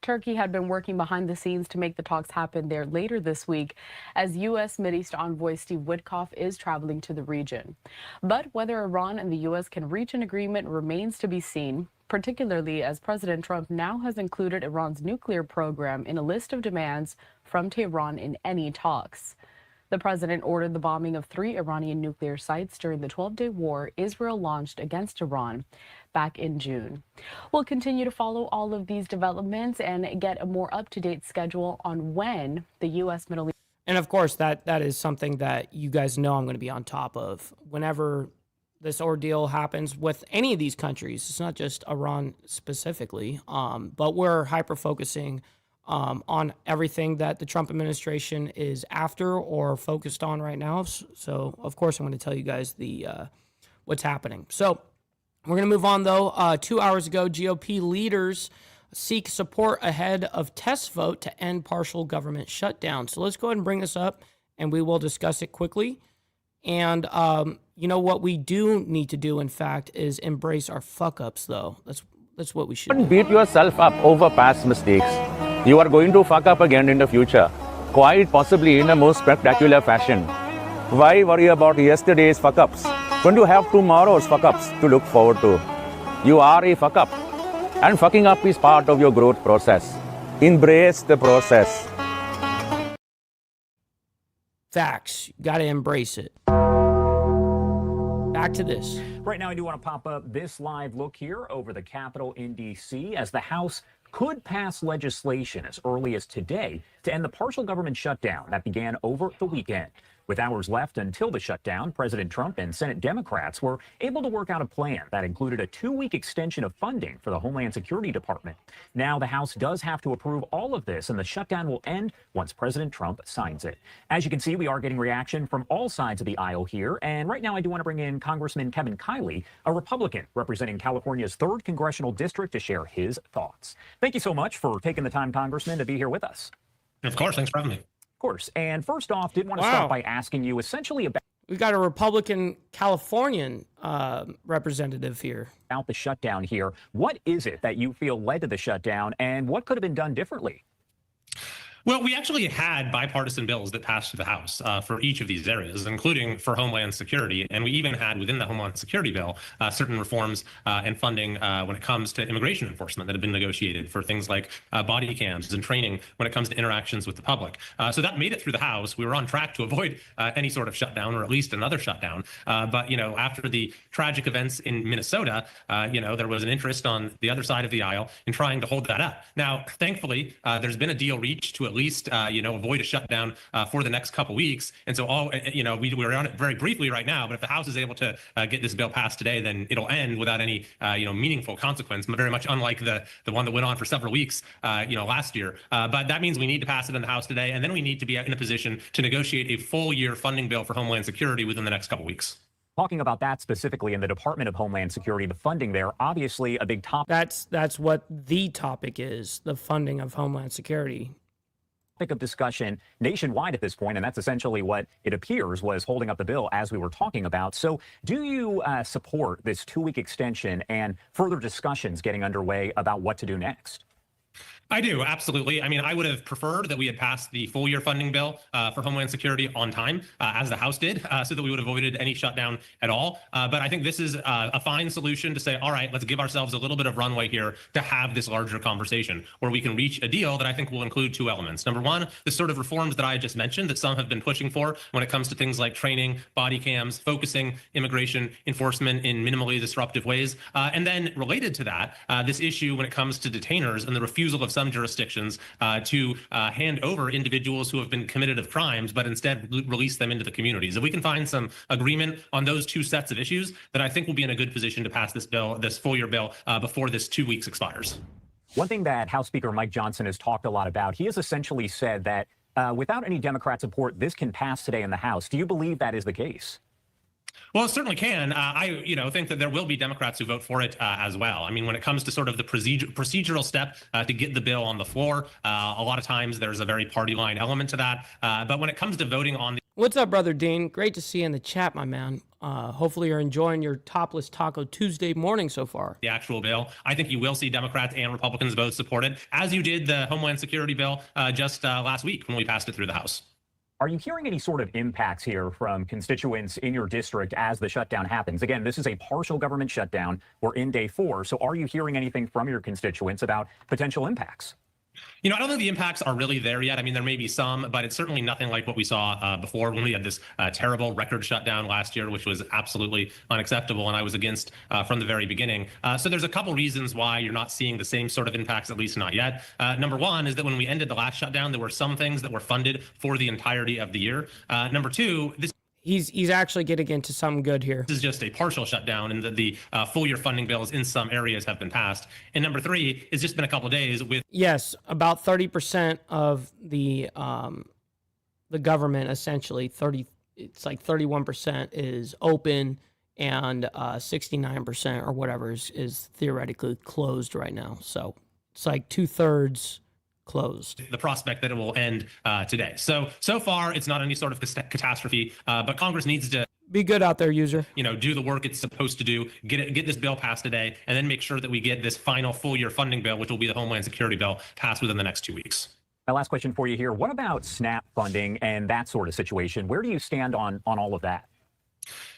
Turkey had been working behind the scenes to make the talks happen there later this week as U.S. Mideast envoy Steve Witkoff is traveling to the region. But whether Iran and the U.S. can reach an agreement remains to be seen, particularly as President Trump now has included Iran's nuclear program in a list of demands from Tehran in any talks. The president ordered the bombing of 3 Iranian nuclear sites during the 12-day war Israel launched against Iran back in June. We'll continue to follow all of these developments and get a more up-to-date schedule on when the U.S. Middle East. And of course, that is something that you guys know I'm going to be on top of whenever this ordeal happens with any of these countries. It's not just Iran specifically, but we're hyper-focusing on everything that the Trump administration is after or focused on right now. So, of course, I'm going to tell you guys what's happening. So, we're going to move on, though. 2 hours ago, GOP leaders seek support ahead of test vote to end partial government shutdown. So, let's go ahead and bring this up, and we will discuss it quickly. And, you know, what we do need to do, in fact, is embrace our fuck-ups, though. That's what we should do. Don't beat yourself up over past mistakes. You are going to fuck up again in the future, quite possibly in a most spectacular fashion. Why worry about yesterday's fuck-ups when you have tomorrow's fuck-ups to look forward to? You are a fuck-up, and fucking up is part of your growth process. Embrace the process. Facts. You got to embrace it. Back to this. Right now, I do want to pop up this live look here over the Capitol in D.C. as the House could pass legislation as early as today to end the partial government shutdown that began over the weekend. With hours left until the shutdown, President Trump and Senate Democrats were able to work out a plan that included a 2-week extension of funding for the Homeland Security Department. Now the House does have to approve all of this, and the shutdown will end once President Trump signs it. As you can see, we are getting reaction from all sides of the aisle here, and right now I do want to bring in Congressman Kevin Kiley, a Republican representing California's 3rd Congressional District, to share his thoughts. Thank you so much for taking the time, Congressman, to be here with us. Of course. Thanks for having me. Of course. And first off, did want to start by asking you essentially about... We got a Republican Californian representative here. About the shutdown here. What is it that you feel led to the shutdown, and what could have been done differently? Well, we actually had bipartisan bills that passed through the House for each of these areas, including for Homeland Security. And we even had within the Homeland Security bill certain reforms and funding when it comes to immigration enforcement that have been negotiated for things like body cams and training when it comes to interactions with the public. So that made it through the House. We were on track to avoid any sort of shutdown, or at least another shutdown. But, after the tragic events in Minnesota, there was an interest on the other side of the aisle in trying to hold that up. Now, thankfully, there's been a deal reached to at least, avoid a shutdown for the next couple weeks. And so we're on it very briefly right now, but if the House is able to get this bill passed today, then it'll end without any, meaningful consequence, very much unlike the one that went on for several weeks, last year. But that means we need to pass it in the House today, and then we need to be in a position to negotiate a full year funding bill for Homeland Security within the next couple weeks. Talking about that specifically in the Department of Homeland Security, the funding there, obviously a big topic. That's what the topic is, the funding of Homeland Security. Of discussion nationwide at this point, and that's essentially what it appears was holding up the bill as we were talking about. So do you support this 2-week extension and further discussions getting underway about what to do next? I do, absolutely. I mean, I would have preferred that we had passed the full year funding bill for Homeland Security on time, as the House did, so that we would have avoided any shutdown at all. But I think this is a fine solution to say, all right, let's give ourselves a little bit of runway here to have this larger conversation where we can reach a deal that I think will include 2 elements. Number one, the sort of reforms that I just mentioned that some have been pushing for when it comes to things like training, body cams, focusing immigration enforcement in minimally disruptive ways. And then related to that, this issue when it comes to detainers and the refusal of some jurisdictions to hand over individuals who have been committed of crimes, but instead release them into the communities. If we can find some agreement on those 2 sets of issues, then I think we'll be in a good position to pass this bill, this full year bill, before this 2 weeks expires. One thing that House Speaker Mike Johnson has talked a lot about, he has essentially said that without any Democrat support, this can pass today in the House. Do you believe that is the case? Well, it certainly can. I, think that there will be Democrats who vote for it as well. I mean, when it comes to sort of the procedural step to get the bill on the floor, a lot of times there's a very party line element to that. But when it comes to voting on the... What's up, Brother Dean? Great to see you in the chat, my man. Hopefully you're enjoying your Topless Taco Tuesday morning so far. The actual bill, I think you will see Democrats and Republicans both support it, as you did the Homeland Security bill just last week when we passed it through the House. Are you hearing any sort of impacts here from constituents in your district as the shutdown happens? Again, this is a partial government shutdown. We're in day 4. So are you hearing anything from your constituents about potential impacts? I don't think the impacts are really there yet. I mean, there may be some, but it's certainly nothing like what we saw before when we had this terrible record shutdown last year, which was absolutely unacceptable. And I was against from the very beginning. So there's a couple reasons why you're not seeing the same sort of impacts, at least not yet. Number one is that when we ended the last shutdown, there were some things that were funded for the entirety of the year. Number two, this... He's actually getting into something good here. This is just a partial shutdown, and the full year funding bills in some areas have been passed. And number three, it's just been a couple of days with... Yes, about 30% of the government, essentially, it's like 31% is open, and 69% or whatever is theoretically closed right now. So it's like 2/3 closed. The prospect that it will end today. So far, it's not any sort of catastrophe, but Congress needs to be good out there, user. Do the work it's supposed to do, get this bill passed today, and then make sure that we get this final full year funding bill, which will be the Homeland Security bill, passed within the next 2 weeks. My last question for you here. What about SNAP funding and that sort of situation? Where do you stand on all of that?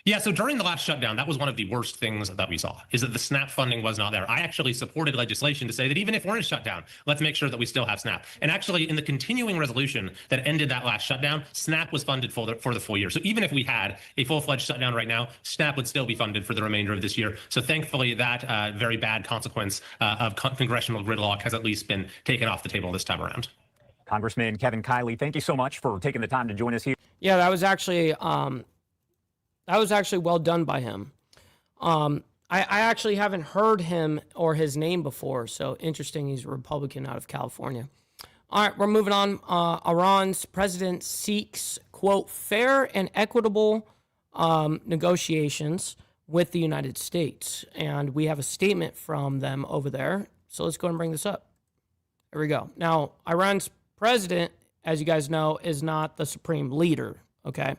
Yeah, so during the last shutdown, that was one of the worst things that we saw, is that the SNAP funding was not there. I actually supported legislation to say that even if we're in a shutdown, let's make sure that we still have SNAP. And actually, in the continuing resolution that ended that last shutdown, SNAP was funded for the full year. So even if we had a full-fledged shutdown right now, SNAP would still be funded for the remainder of this year. So thankfully, that very bad consequence of congressional gridlock has at least been taken off the table this time around. Congressman Kevin Kiley, thank you so much for taking the time to join us here. Yeah, that was actually well done by him. I actually haven't heard him or his name before, so interesting. He's a Republican out of California. All right, we're moving on. Iran's president seeks, quote, fair and equitable negotiations with the United States. And we have a statement from them over there. So let's go and bring this up. Here we go. Now, Iran's president, as you guys know, is not the supreme leader, okay?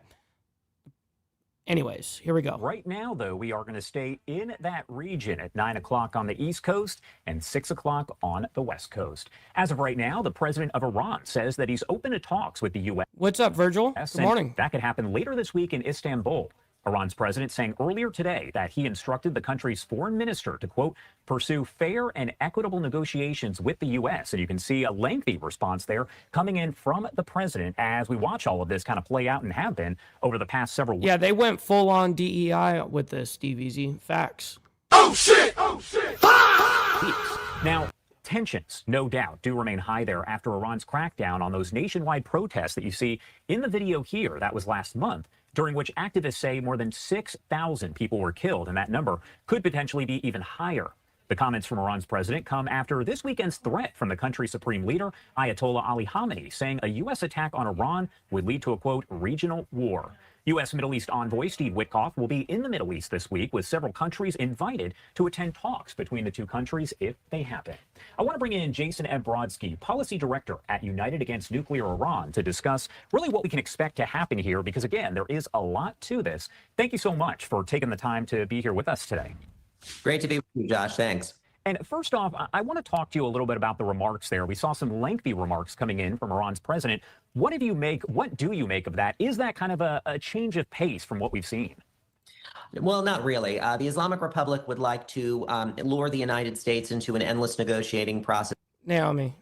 Anyways, here we go. Right now, though, we are going to stay in that region at 9 o'clock on the East Coast and 6 o'clock on the West Coast. As of right now, the president of Iran says that he's open to talks with the U.S. What's up, Virgil? Good morning. That could happen later this week in Istanbul. Iran's president saying earlier today that he instructed the country's foreign minister to, quote, pursue fair and equitable negotiations with the U.S. And you can see a lengthy response there coming in from the president as we watch all of this kind of play out and have been over the past several weeks. Yeah, they went full on DEI with this, Steve Easy. Facts. Oh, shit! Oh, shit! Now, tensions, no doubt, do remain high there after Iran's crackdown on those nationwide protests that you see in the video here. That was last month, during which activists say more than 6,000 people were killed, and that number could potentially be even higher. The comments from Iran's president come after this weekend's threat from the country's supreme leader, Ayatollah Ali Khamenei, saying a U.S. attack on Iran would lead to a, quote, regional war. U.S. Middle East envoy Steve Witkoff will be in the Middle East this week with several countries invited to attend talks between the two countries if they happen. I want to bring in Jason M. Brodsky, policy director at United Against Nuclear Iran, to discuss really what we can expect to happen here, because, again, there is a lot to this. Thank you so much for taking the time to be here with us today. Great to be with you, Josh. Thanks. And first off, I want to talk to you a little bit about the remarks there. We saw some lengthy remarks coming in from Iran's president. What do you make of that? Is that kind of a change of pace from what we've seen? Well, not really. The Islamic Republic would like to lure the United States into an endless negotiating process. Naomi.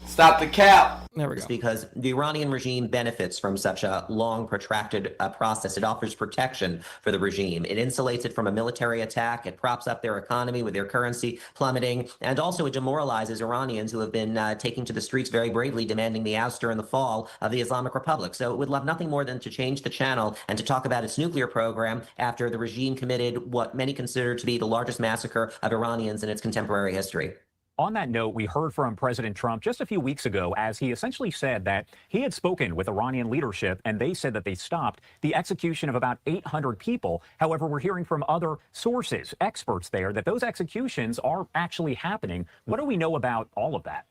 Stop the cap. There we go. Because the Iranian regime benefits from such a long, protracted process. It offers protection for the regime. It insulates it from a military attack. It props up their economy with their currency plummeting. And also it demoralizes Iranians who have been taking to the streets very bravely, demanding the ouster and the fall of the Islamic Republic. So it would love nothing more than to change the channel and to talk about its nuclear program after the regime committed what many consider to be the largest massacre of Iranians in its contemporary history. On that note, we heard from President Trump just a few weeks ago as he essentially said that he had spoken with Iranian leadership and they said that they stopped the execution of about 800 people. However, we're hearing from other sources, experts there, that those executions are actually happening. What do we know about all of that?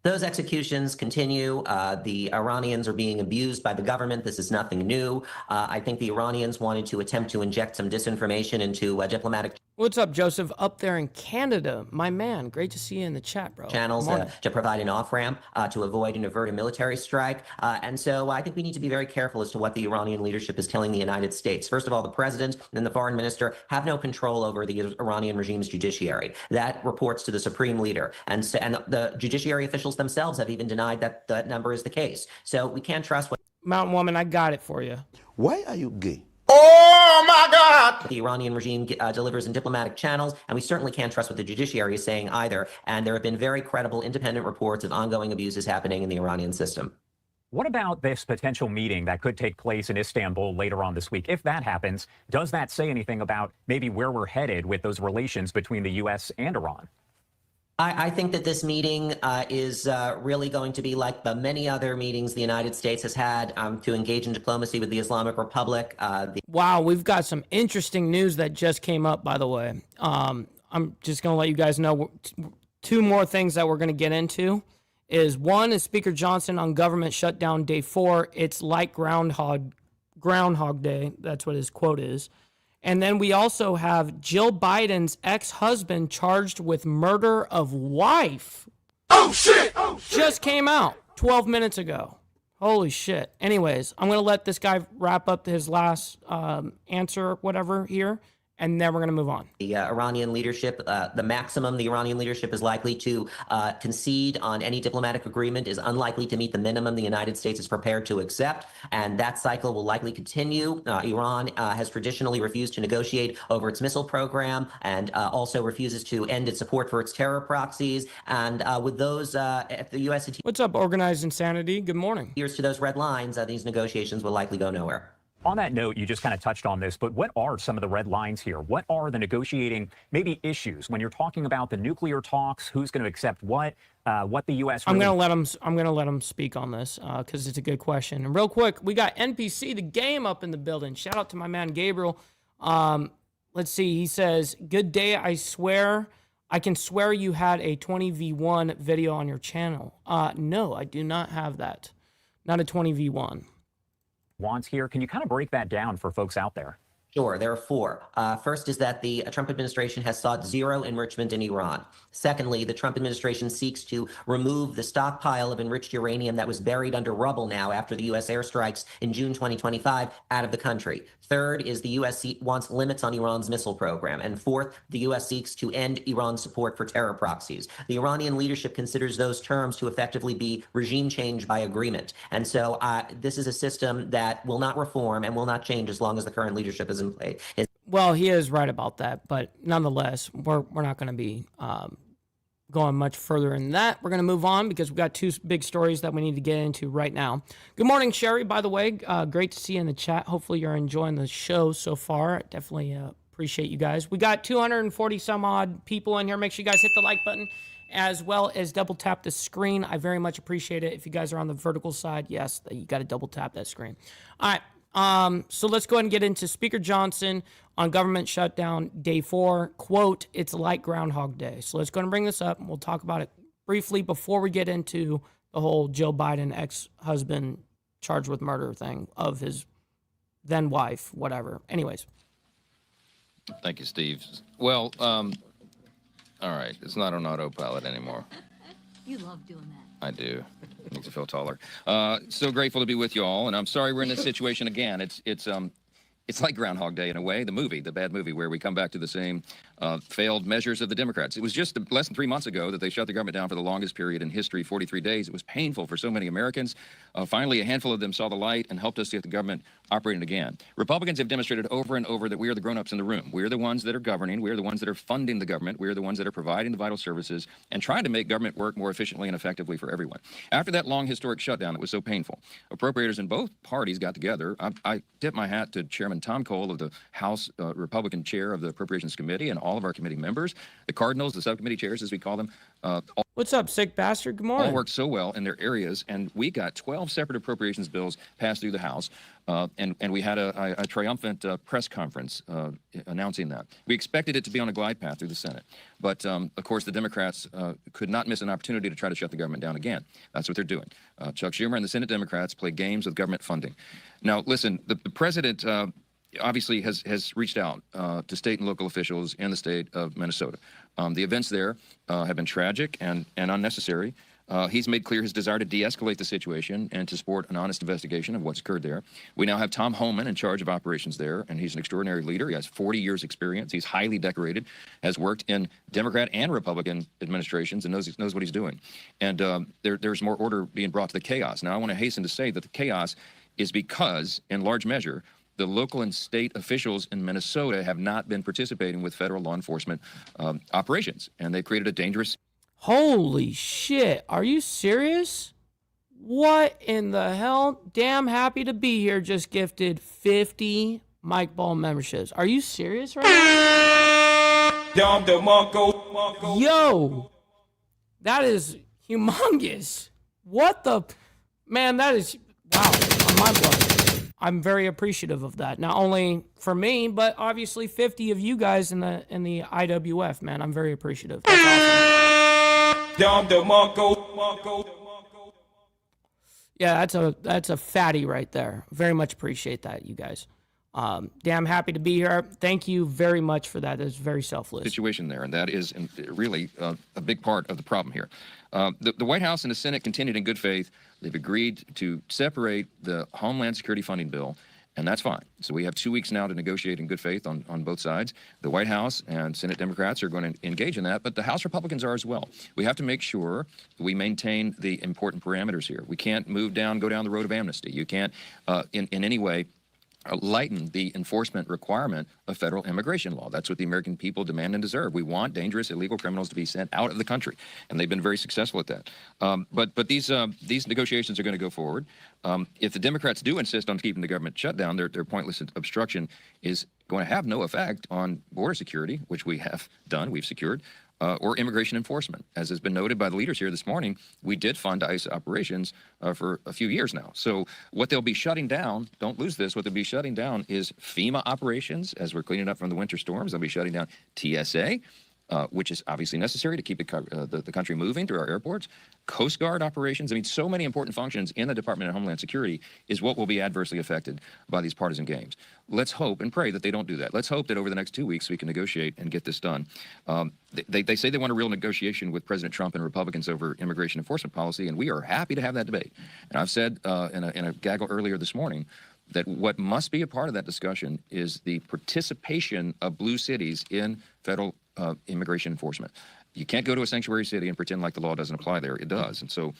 Those executions continue. The Iranians are being abused by the government. This is nothing new. I think the Iranians wanted to attempt to inject some disinformation into diplomatic What's up, Joseph? Up there in Canada, my man. Great to see you in the chat, bro. channels to provide an off-ramp to avoid and avert a military strike. And so I think we need to be very careful as to what the Iranian leadership is telling the United States. First of all, the president and the foreign minister have no control over the Iranian regime's judiciary. That reports to the supreme leader. And the judiciary officials themselves have even denied that that number is the case. So we can't trust what... Mountain Woman, I got it for you. Why are you gay? Oh my God! The Iranian regime delivers in diplomatic channels, and we certainly can't trust what the judiciary is saying either. And there have been very credible, independent reports of ongoing abuses happening in the Iranian system. What about this potential meeting that could take place in Istanbul later on this week? If that happens, does that say anything about maybe where we're headed with those relations between the U.S. and Iran? I think that this meeting is really going to be like the many other meetings the United States has had to engage in diplomacy with the Islamic Republic. Wow, we've got some interesting news that just came up, by the way. I'm just going to let you guys know two more things that we're going to get into. One is Speaker Johnson on government shutdown day 4. It's like Groundhog Day. That's what his quote is. And then we also have Jill Biden's ex-husband charged with murder of wife. Oh shit! Just came out 12 minutes ago. Holy shit. Anyways, I'm going to let this guy wrap up his last answer, whatever, here, and then we're going to move on. The Iranian leadership, the maximum the Iranian leadership is likely to concede on any diplomatic agreement is unlikely to meet the minimum the United States is prepared to accept, and that cycle will likely continue. Iran has traditionally refused to negotiate over its missile program and also refuses to end its support for its terror proxies. And with those, if the U.S. What's up, Organized Insanity? Good morning. adheres to those red lines, these negotiations will likely go nowhere. On that note, you just kind of touched on this, but what are some of the red lines here? What are the negotiating maybe issues when you're talking about the nuclear talks? Who's going to accept what the U.S. I'm going to let him speak on this because it's a good question. And real quick, we got NPC the game up in the building. Shout out to my man Gabriel. Let's see. He says, "Good day. I can swear you had a 20v1 video on your channel." No, I do not have that. Not a 20v1. Wants here. Can you kind of break that down for folks out there? Sure, there are four. First is that the Trump administration has sought zero enrichment in Iran. Secondly, the Trump administration seeks to remove the stockpile of enriched uranium that was buried under rubble now after the U.S. airstrikes in June 2025 out of the country. Third is the U.S. wants limits on Iran's missile program. And fourth, the U.S. seeks to end Iran's support for terror proxies. The Iranian leadership considers those terms to effectively be regime change by agreement. And so this is a system that will not reform and will not change as long as the current leadership is in place. Well, he is right about that, but nonetheless, we're not going to be going much further in that. We're going to move on because we've got two big stories that we need to get into right now. Good morning, Sherry, by the way. Great to see you in the chat. Hopefully you're enjoying the show so far. Definitely appreciate you guys. We got 240 some odd people in here. Make sure you guys hit the like button as well as double tap the screen. I very much appreciate it. If you guys are on the vertical side, yes, you got to double tap that screen. All right. So let's go ahead and get into Speaker Johnson on government shutdown day 4. Quote, "It's like Groundhog Day." So let's go ahead and bring this up, and we'll talk about it briefly before we get into the whole Joe Biden ex-husband charged with murder thing of his then wife, whatever. Anyways. Thank you, Steve. Well, all right. It's not on autopilot anymore. You love doing that. I do. It makes me feel taller. So grateful to be with you all, and I'm sorry we're in this situation again. It's like Groundhog Day in a way, the bad movie, where we come back to the same failed measures of the Democrats. It was just less than 3 months ago that they shut the government down for the longest period in history, 43 days. It was painful for so many Americans. Finally, a handful of them saw the light and helped us get the government operating again. Republicans have demonstrated over and over that we are the grown-ups in the room. We are the ones that are governing. We are the ones that are funding the government. We are the ones that are providing the vital services and trying to make government work more efficiently and effectively for everyone. After that long historic shutdown that was so painful, appropriators in both parties got together. I tip my hat to Chairman Tom Cole of the House Republican chair of the Appropriations Committee and all of our committee members, the Cardinals, the subcommittee chairs, as we call them. What's up, sick bastard? Good morning. All worked so well in their areas, and we got 12 separate appropriations bills passed through the House, and we had a triumphant press conference announcing that. We expected it to be on a glide path through the Senate, but of course the Democrats could not miss an opportunity to try to shut the government down again. That's what they're doing. Chuck Schumer and the Senate Democrats play games with government funding. Now, listen, the president obviously has reached out to state and local officials in the state of Minnesota. The events there have been tragic and unnecessary. He's made clear his desire to de-escalate the situation and to support an honest investigation of what's occurred there. We now have Tom Homan in charge of operations there, and he's an extraordinary leader. He has 40 years experience. He's highly decorated, has worked in Democrat and Republican administrations, and knows what he's doing. And there's more order being brought to the chaos. Now, I want to hasten to say that the chaos is because, in large measure, the local and state officials in Minnesota have not been participating with federal law enforcement operations, and they created a dangerous... Holy shit. Are you serious? What in the hell? Damn happy to be here. Just gifted 50 Mike Ball memberships. Are you serious right now? Yo, that is humongous. What the... Man, that is... Wow, my blood. I'm very appreciative of that. Not only for me, but obviously 50 of you guys in the IWF, man. I'm very appreciative. That's awesome. Yeah, that's a fatty right there. Very much appreciate that, you guys. Damn happy to be here. Thank you very much for that. That's very selfless. Situation there, and that is really a big part of the problem here. The White House and the Senate continued in good faith. They've agreed to separate the Homeland Security funding bill, and that's fine. So we have 2 weeks now to negotiate in good faith on both sides. The White House and Senate Democrats are going to engage in that, but the House Republicans are as well. We have to make sure that we maintain the important parameters here. We can't go down the road of amnesty. You can't, in any way, lighten the enforcement requirement of federal immigration law. That's what the American people demand and deserve. We want dangerous illegal criminals to be sent out of the country, and they've been very successful at that. But these negotiations are going to go forward. If the Democrats do insist on keeping the government shut down, their pointless obstruction is going to have no effect on border security, which we have done, we've secured, or immigration enforcement. As has been noted by the leaders here this morning, we did fund ICE operations for a few years now. So what they'll be shutting down, don't lose this, what they'll be shutting down is FEMA operations as we're cleaning up from the winter storms. They'll be shutting down TSA, which is obviously necessary to keep the country moving through our airports. Coast Guard operations. I mean, so many important functions in the Department of Homeland Security is what will be adversely affected by these partisan games. Let's hope and pray that they don't do that. Let's hope that over the next 2 weeks we can negotiate and get this done. They say they want a real negotiation with President Trump and Republicans over immigration enforcement policy, and we are happy to have that debate. And I've said in a gaggle earlier this morning that what must be a part of that discussion is the participation of blue cities in federal immigration enforcement. You can't go to a sanctuary city and pretend like the law doesn't apply there. It does. And so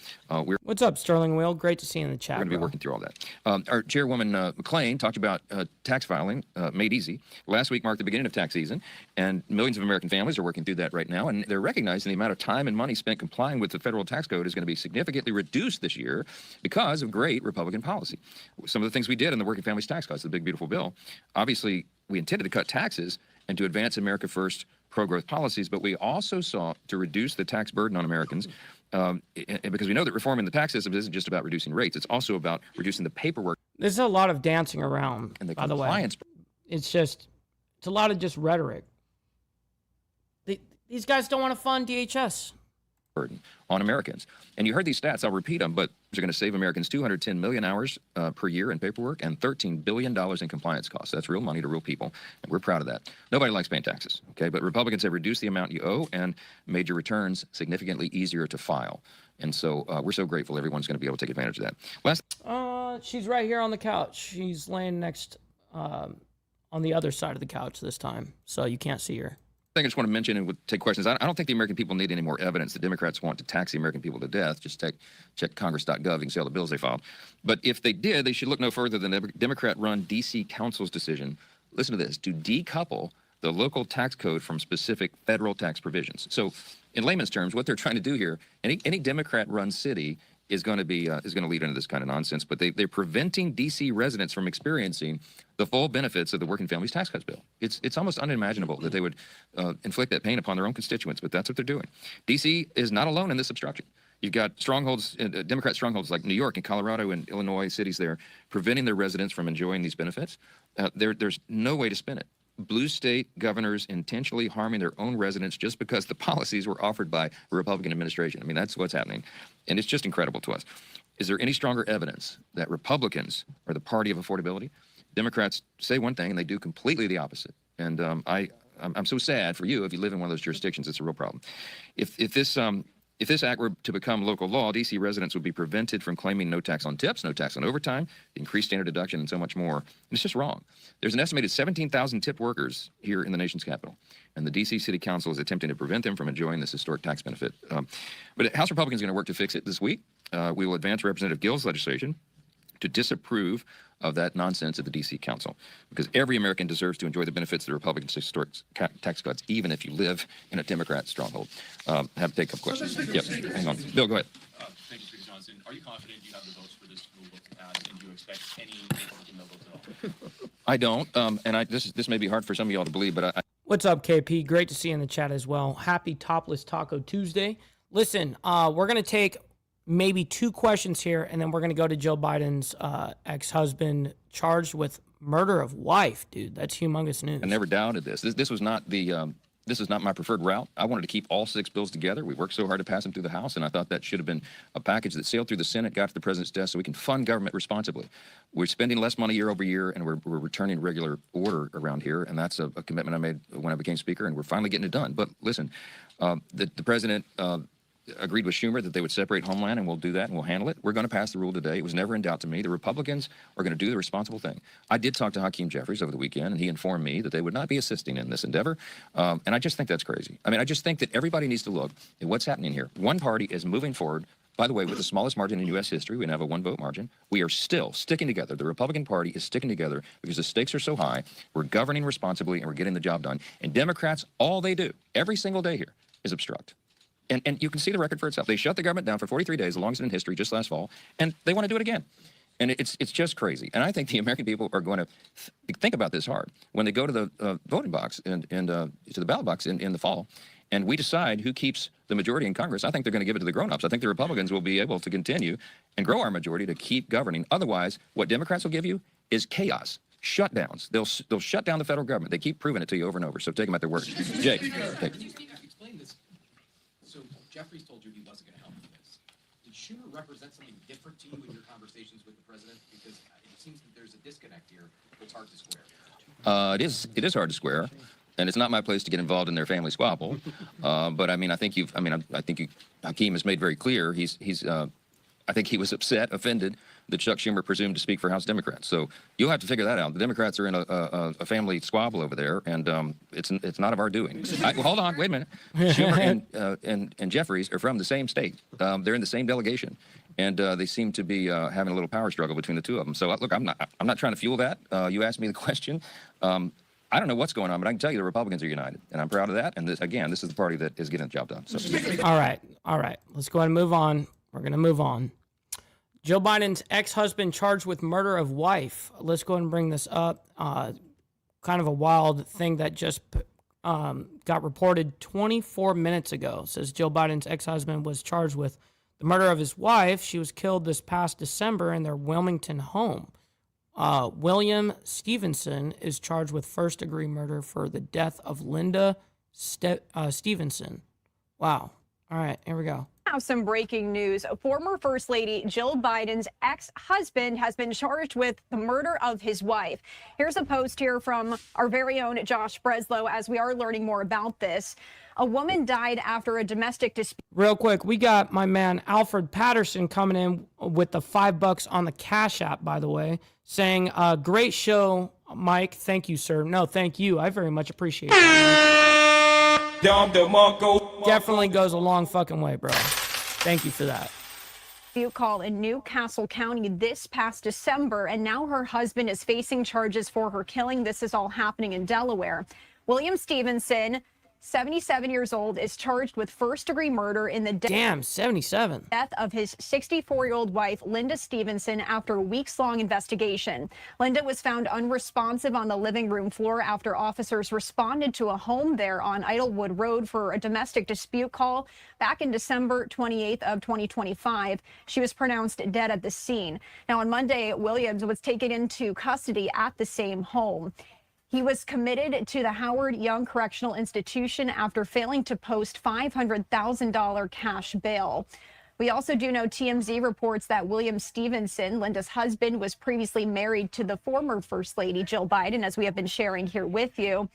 What's up, Sterling Will? Great to see you in the chat. We're going to be working through all that. Our chairwoman, McClain, talked about tax filing made easy. Last week marked the beginning of tax season, and millions of American families are working through that right now, and they're recognizing the amount of time and money spent complying with the federal tax code is going to be significantly reduced this year because of great Republican policy. Some of the things we did in the Working Families Tax Cuts, the big, beautiful bill, obviously we intended to cut taxes and to advance America First pro-growth policies, but we also sought to reduce the tax burden on Americans because we know that reforming the tax system isn't just about reducing rates. It's also about reducing the paperwork. There's a lot of dancing around, and the by the way. compliance. It's a lot of just rhetoric. These guys don't want to fund DHS. Burden on Americans. And you heard these stats, I'll repeat them, but they're going to save Americans 210 million hours per year in paperwork and $13 billion in compliance costs. That's real money to real people, and we're proud of that. Nobody likes paying taxes, okay? But Republicans have reduced the amount you owe and made your returns significantly easier to file. And so we're so grateful everyone's going to be able to take advantage of that. She's right here on the couch. She's laying next on the other side of the couch this time, so you can't see her. I just want to mention and would take questions. I don't think the American people need any more evidence. The Democrats want to tax the American people to death. Just check Congress.gov. You can see all the bills they filed. But if they did, they should look no further than the Democrat-run D.C. Council's decision, listen to this, to decouple the local tax code from specific federal tax provisions. So in layman's terms, what they're trying to do here, any Democrat-run city is going to lead into this kind of nonsense, but they're preventing D.C. residents from experiencing the full benefits of the Working Families Tax Cuts bill. It's almost unimaginable that they would inflict that pain upon their own constituents, but that's what they're doing. D.C. is not alone in this obstruction. You've got strongholds, Democrat strongholds like New York and Colorado and Illinois, cities there, preventing their residents from enjoying these benefits. There's no way to spin it. Blue state governors intentionally harming their own residents just because the policies were offered by a Republican administration. I mean, that's what's happening. And it's just incredible to us. Is there any stronger evidence that Republicans are the party of affordability? Democrats say one thing and they do completely the opposite. And I'm so sad for you if you live in one of those jurisdictions. It's a real problem. If this act were to become local law, D.C. residents would be prevented from claiming no tax on tips, no tax on overtime, increased standard deduction, and so much more. And it's just wrong. There's an estimated 17,000 tip workers here in the nation's capital, and the D.C. City Council is attempting to prevent them from enjoying this historic tax benefit. But House Republicans are going to work to fix it this week. We will advance Representative Gill's legislation to disapprove of that nonsense at the D.C. Council, because every American deserves to enjoy the benefits of the Republican historic tax cuts, even if you live in a Democrat stronghold. Have to take a couple questions. Yep, hang on. Bill, go ahead. Thank you, Speaker Johnson. Are you confident you have the votes for this rule book to pass, and do you expect any Republican no votes at all? I don't, and this may be hard for some of y'all to believe, but What's up, KP? Great to see you in the chat as well. Happy Topless Taco Tuesday. Listen, we're going to take maybe 2 questions here, and then we're going to go to Joe Biden's ex-husband charged with murder of wife, dude. That's humongous news. I never doubted this. This was not the this is not my preferred route. I wanted to keep all 6 bills together. We worked so hard to pass them through the House, and I thought that should have been a package that sailed through the Senate, got to the president's desk, so we can fund government responsibly. We're spending less money year over year, and we're returning regular order around here, and that's a commitment I made when I became Speaker, and we're finally getting it done. But listen, the president agreed with Schumer that they would separate Homeland, and we'll do that, and we'll handle it. We're going to pass the rule today. It was never in doubt to me. The Republicans are going to do the responsible thing. I did talk to Hakeem Jeffries over the weekend, and he informed me that they would not be assisting in this endeavor, and I just think that's crazy. I mean, I just think that everybody needs to look at what's happening here. One party is moving forward, by the way, with the smallest margin in U.S. history. We now have a 1-vote margin. We are still sticking together. The Republican Party is sticking together because the stakes are so high. We're governing responsibly, and we're getting the job done. And Democrats, all they do every single day here is obstruct. And you can see the record for itself. They shut the government down for 43 days, the longest in history, just last fall, and they want to do it again. And it's just crazy. And I think the American people are going to think about this hard when they go to the voting box and to the ballot box in the fall, and we decide who keeps the majority in Congress. I think they're going to give it to the grown-ups. I think the Republicans will be able to continue and grow our majority to keep governing. Otherwise, what Democrats will give you is chaos. Shutdowns. They'll shut down the federal government. They keep proving it to you over and over. So take them at their word. Jay. Explain this. So Jeffries told you he wasn't going to help with this. Did Schumer represent something different to you in your conversations with the president? Because it seems that there's a disconnect here that's hard to square. It is hard to square, and it's not my place to get involved in their family squabble. But I mean, I think Hakeem has made very clear I think he was upset, offended that Chuck Schumer presumed to speak for House Democrats. So you'll have to figure that out. The Democrats are in a family squabble over there, and it's not of our doing. Well, hold on, wait a minute. Schumer and Jeffries are from the same state. They're in the same delegation, and they seem to be having a little power struggle between the two of them. So look, I'm not trying to fuel that. You asked me the question. I don't know what's going on, but I can tell you the Republicans are united, and I'm proud of that. And this is the party that is getting the job done. So. All right. Let's go ahead and move on. We're going to move on. Joe Biden's ex-husband charged with murder of wife. Let's go ahead and bring this up. Kind of a wild thing that just got reported 24 minutes ago. It says Joe Biden's ex-husband was charged with the murder of his wife. She was killed this past December in their Wilmington home. William Stevenson is charged with first-degree murder for the death of Linda Stevenson. Wow. All right, here we go. Have some breaking news. Former First Lady Jill Biden's ex-husband has been charged with the murder of his wife. Here's a post here from our very own Josh Breslow as we are learning more about this. A woman died after a domestic dispute. Real quick, we got my man Alfred Patterson coming in with the $5 on the Cash App, by the way, saying, great show, Mike. Thank you, sir. No, thank you. I very much appreciate it. Definitely goes a long fucking way, bro. Thank you for that. Call in Newcastle County this past December, and now her husband is facing charges for her killing. This is all happening in Delaware. William Stevenson, 77 years old, is charged with first-degree murder in the death of his 64-year-old wife, Linda Stevenson, after a weeks-long investigation. Linda was found unresponsive on the living room floor after officers responded to a home there on Idlewood Road for a domestic dispute call back in December 28th of 2025. She was pronounced dead at the scene. Now, on Monday, Williams was taken into custody at the same home. He was committed to the Howard Young Correctional Institution after failing to post $500,000 cash bail. We also do know TMZ reports that William Stevenson, Linda's husband, was previously married to the former First Lady Jill Biden, as we have been sharing here with you.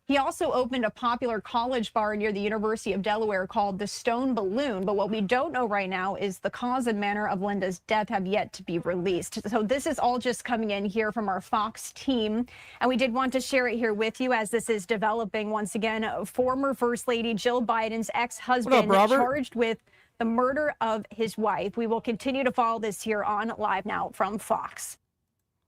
He also opened a popular college bar near the University of Delaware called the Stone Balloon. But what we don't know right now is the cause and manner of Linda's death have yet to be released. So this is all just coming in here from our Fox team. And we did want to share it here with you as this is developing. Once again, former First Lady Jill Biden's ex-husband charged with the murder of his wife. We will continue to follow this here on Live Now from Fox.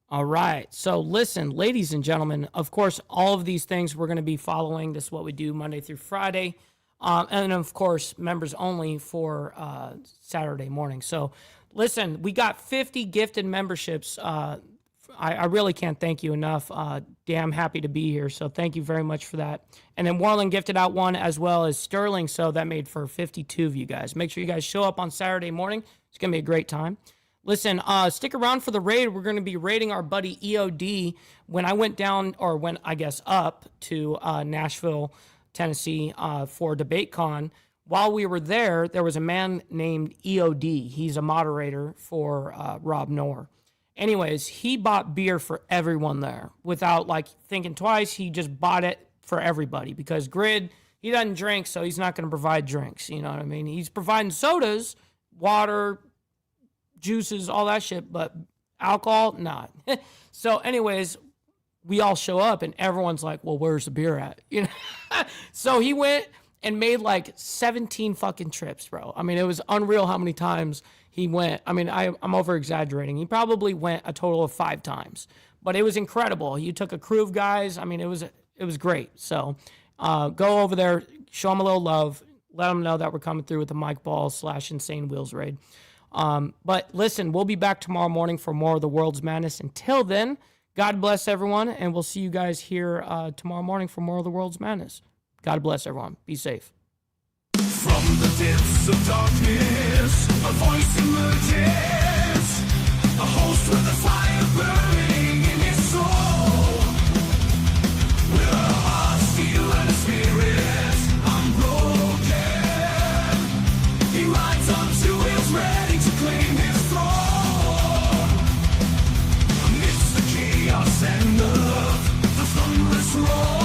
All right. So listen, ladies and gentlemen, of course, all of these things we're going to be following. This is what we do Monday through Friday. And of course, members only for Saturday morning. So listen, we got 50 gifted memberships. I really can't thank you enough. Damn happy to be here. So thank you very much for that. And then Warland gifted out one as well as Sterling. So that made for 52 of you guys. Make sure you guys show up on Saturday morning. It's going to be a great time. Listen, stick around for the raid. We're going to be raiding our buddy EOD. When I went down, or went, I guess, up to Nashville Tennessee, for DebateCon. While we were there, there was a man named EOD. He's a moderator for Rob Noor. Anyways, he bought beer for everyone there without like thinking twice. He just bought it for everybody because Grid, he doesn't drink, so he's not going to provide drinks. You know what I mean? He's providing sodas, water, juices, all that shit, but alcohol, not. So anyways, we all show up and everyone's like, well, where's the beer at? You know? So he went and made like 17 fucking trips, bro. I mean, it was unreal how many times he went. I mean, I'm over exaggerating. He probably went a total of 5 times, but it was incredible. He took a crew of guys. I mean, it was great. So go over there, show them a little love, let them know that we're coming through with the Mike Ball / Insane Wheels raid. But listen, we'll be back tomorrow morning for more of the World's Madness. Until then, God bless everyone, and we'll see you guys here tomorrow morning for more of the World's Madness. God bless everyone. Be safe. From the depths of darkness, a voice emerges, a host with a fire burning in his soul. With a heart, steel, and a spirit unbroken, he rides on 2 wheels ready to claim his throne. Amidst the chaos and the thunderous roar,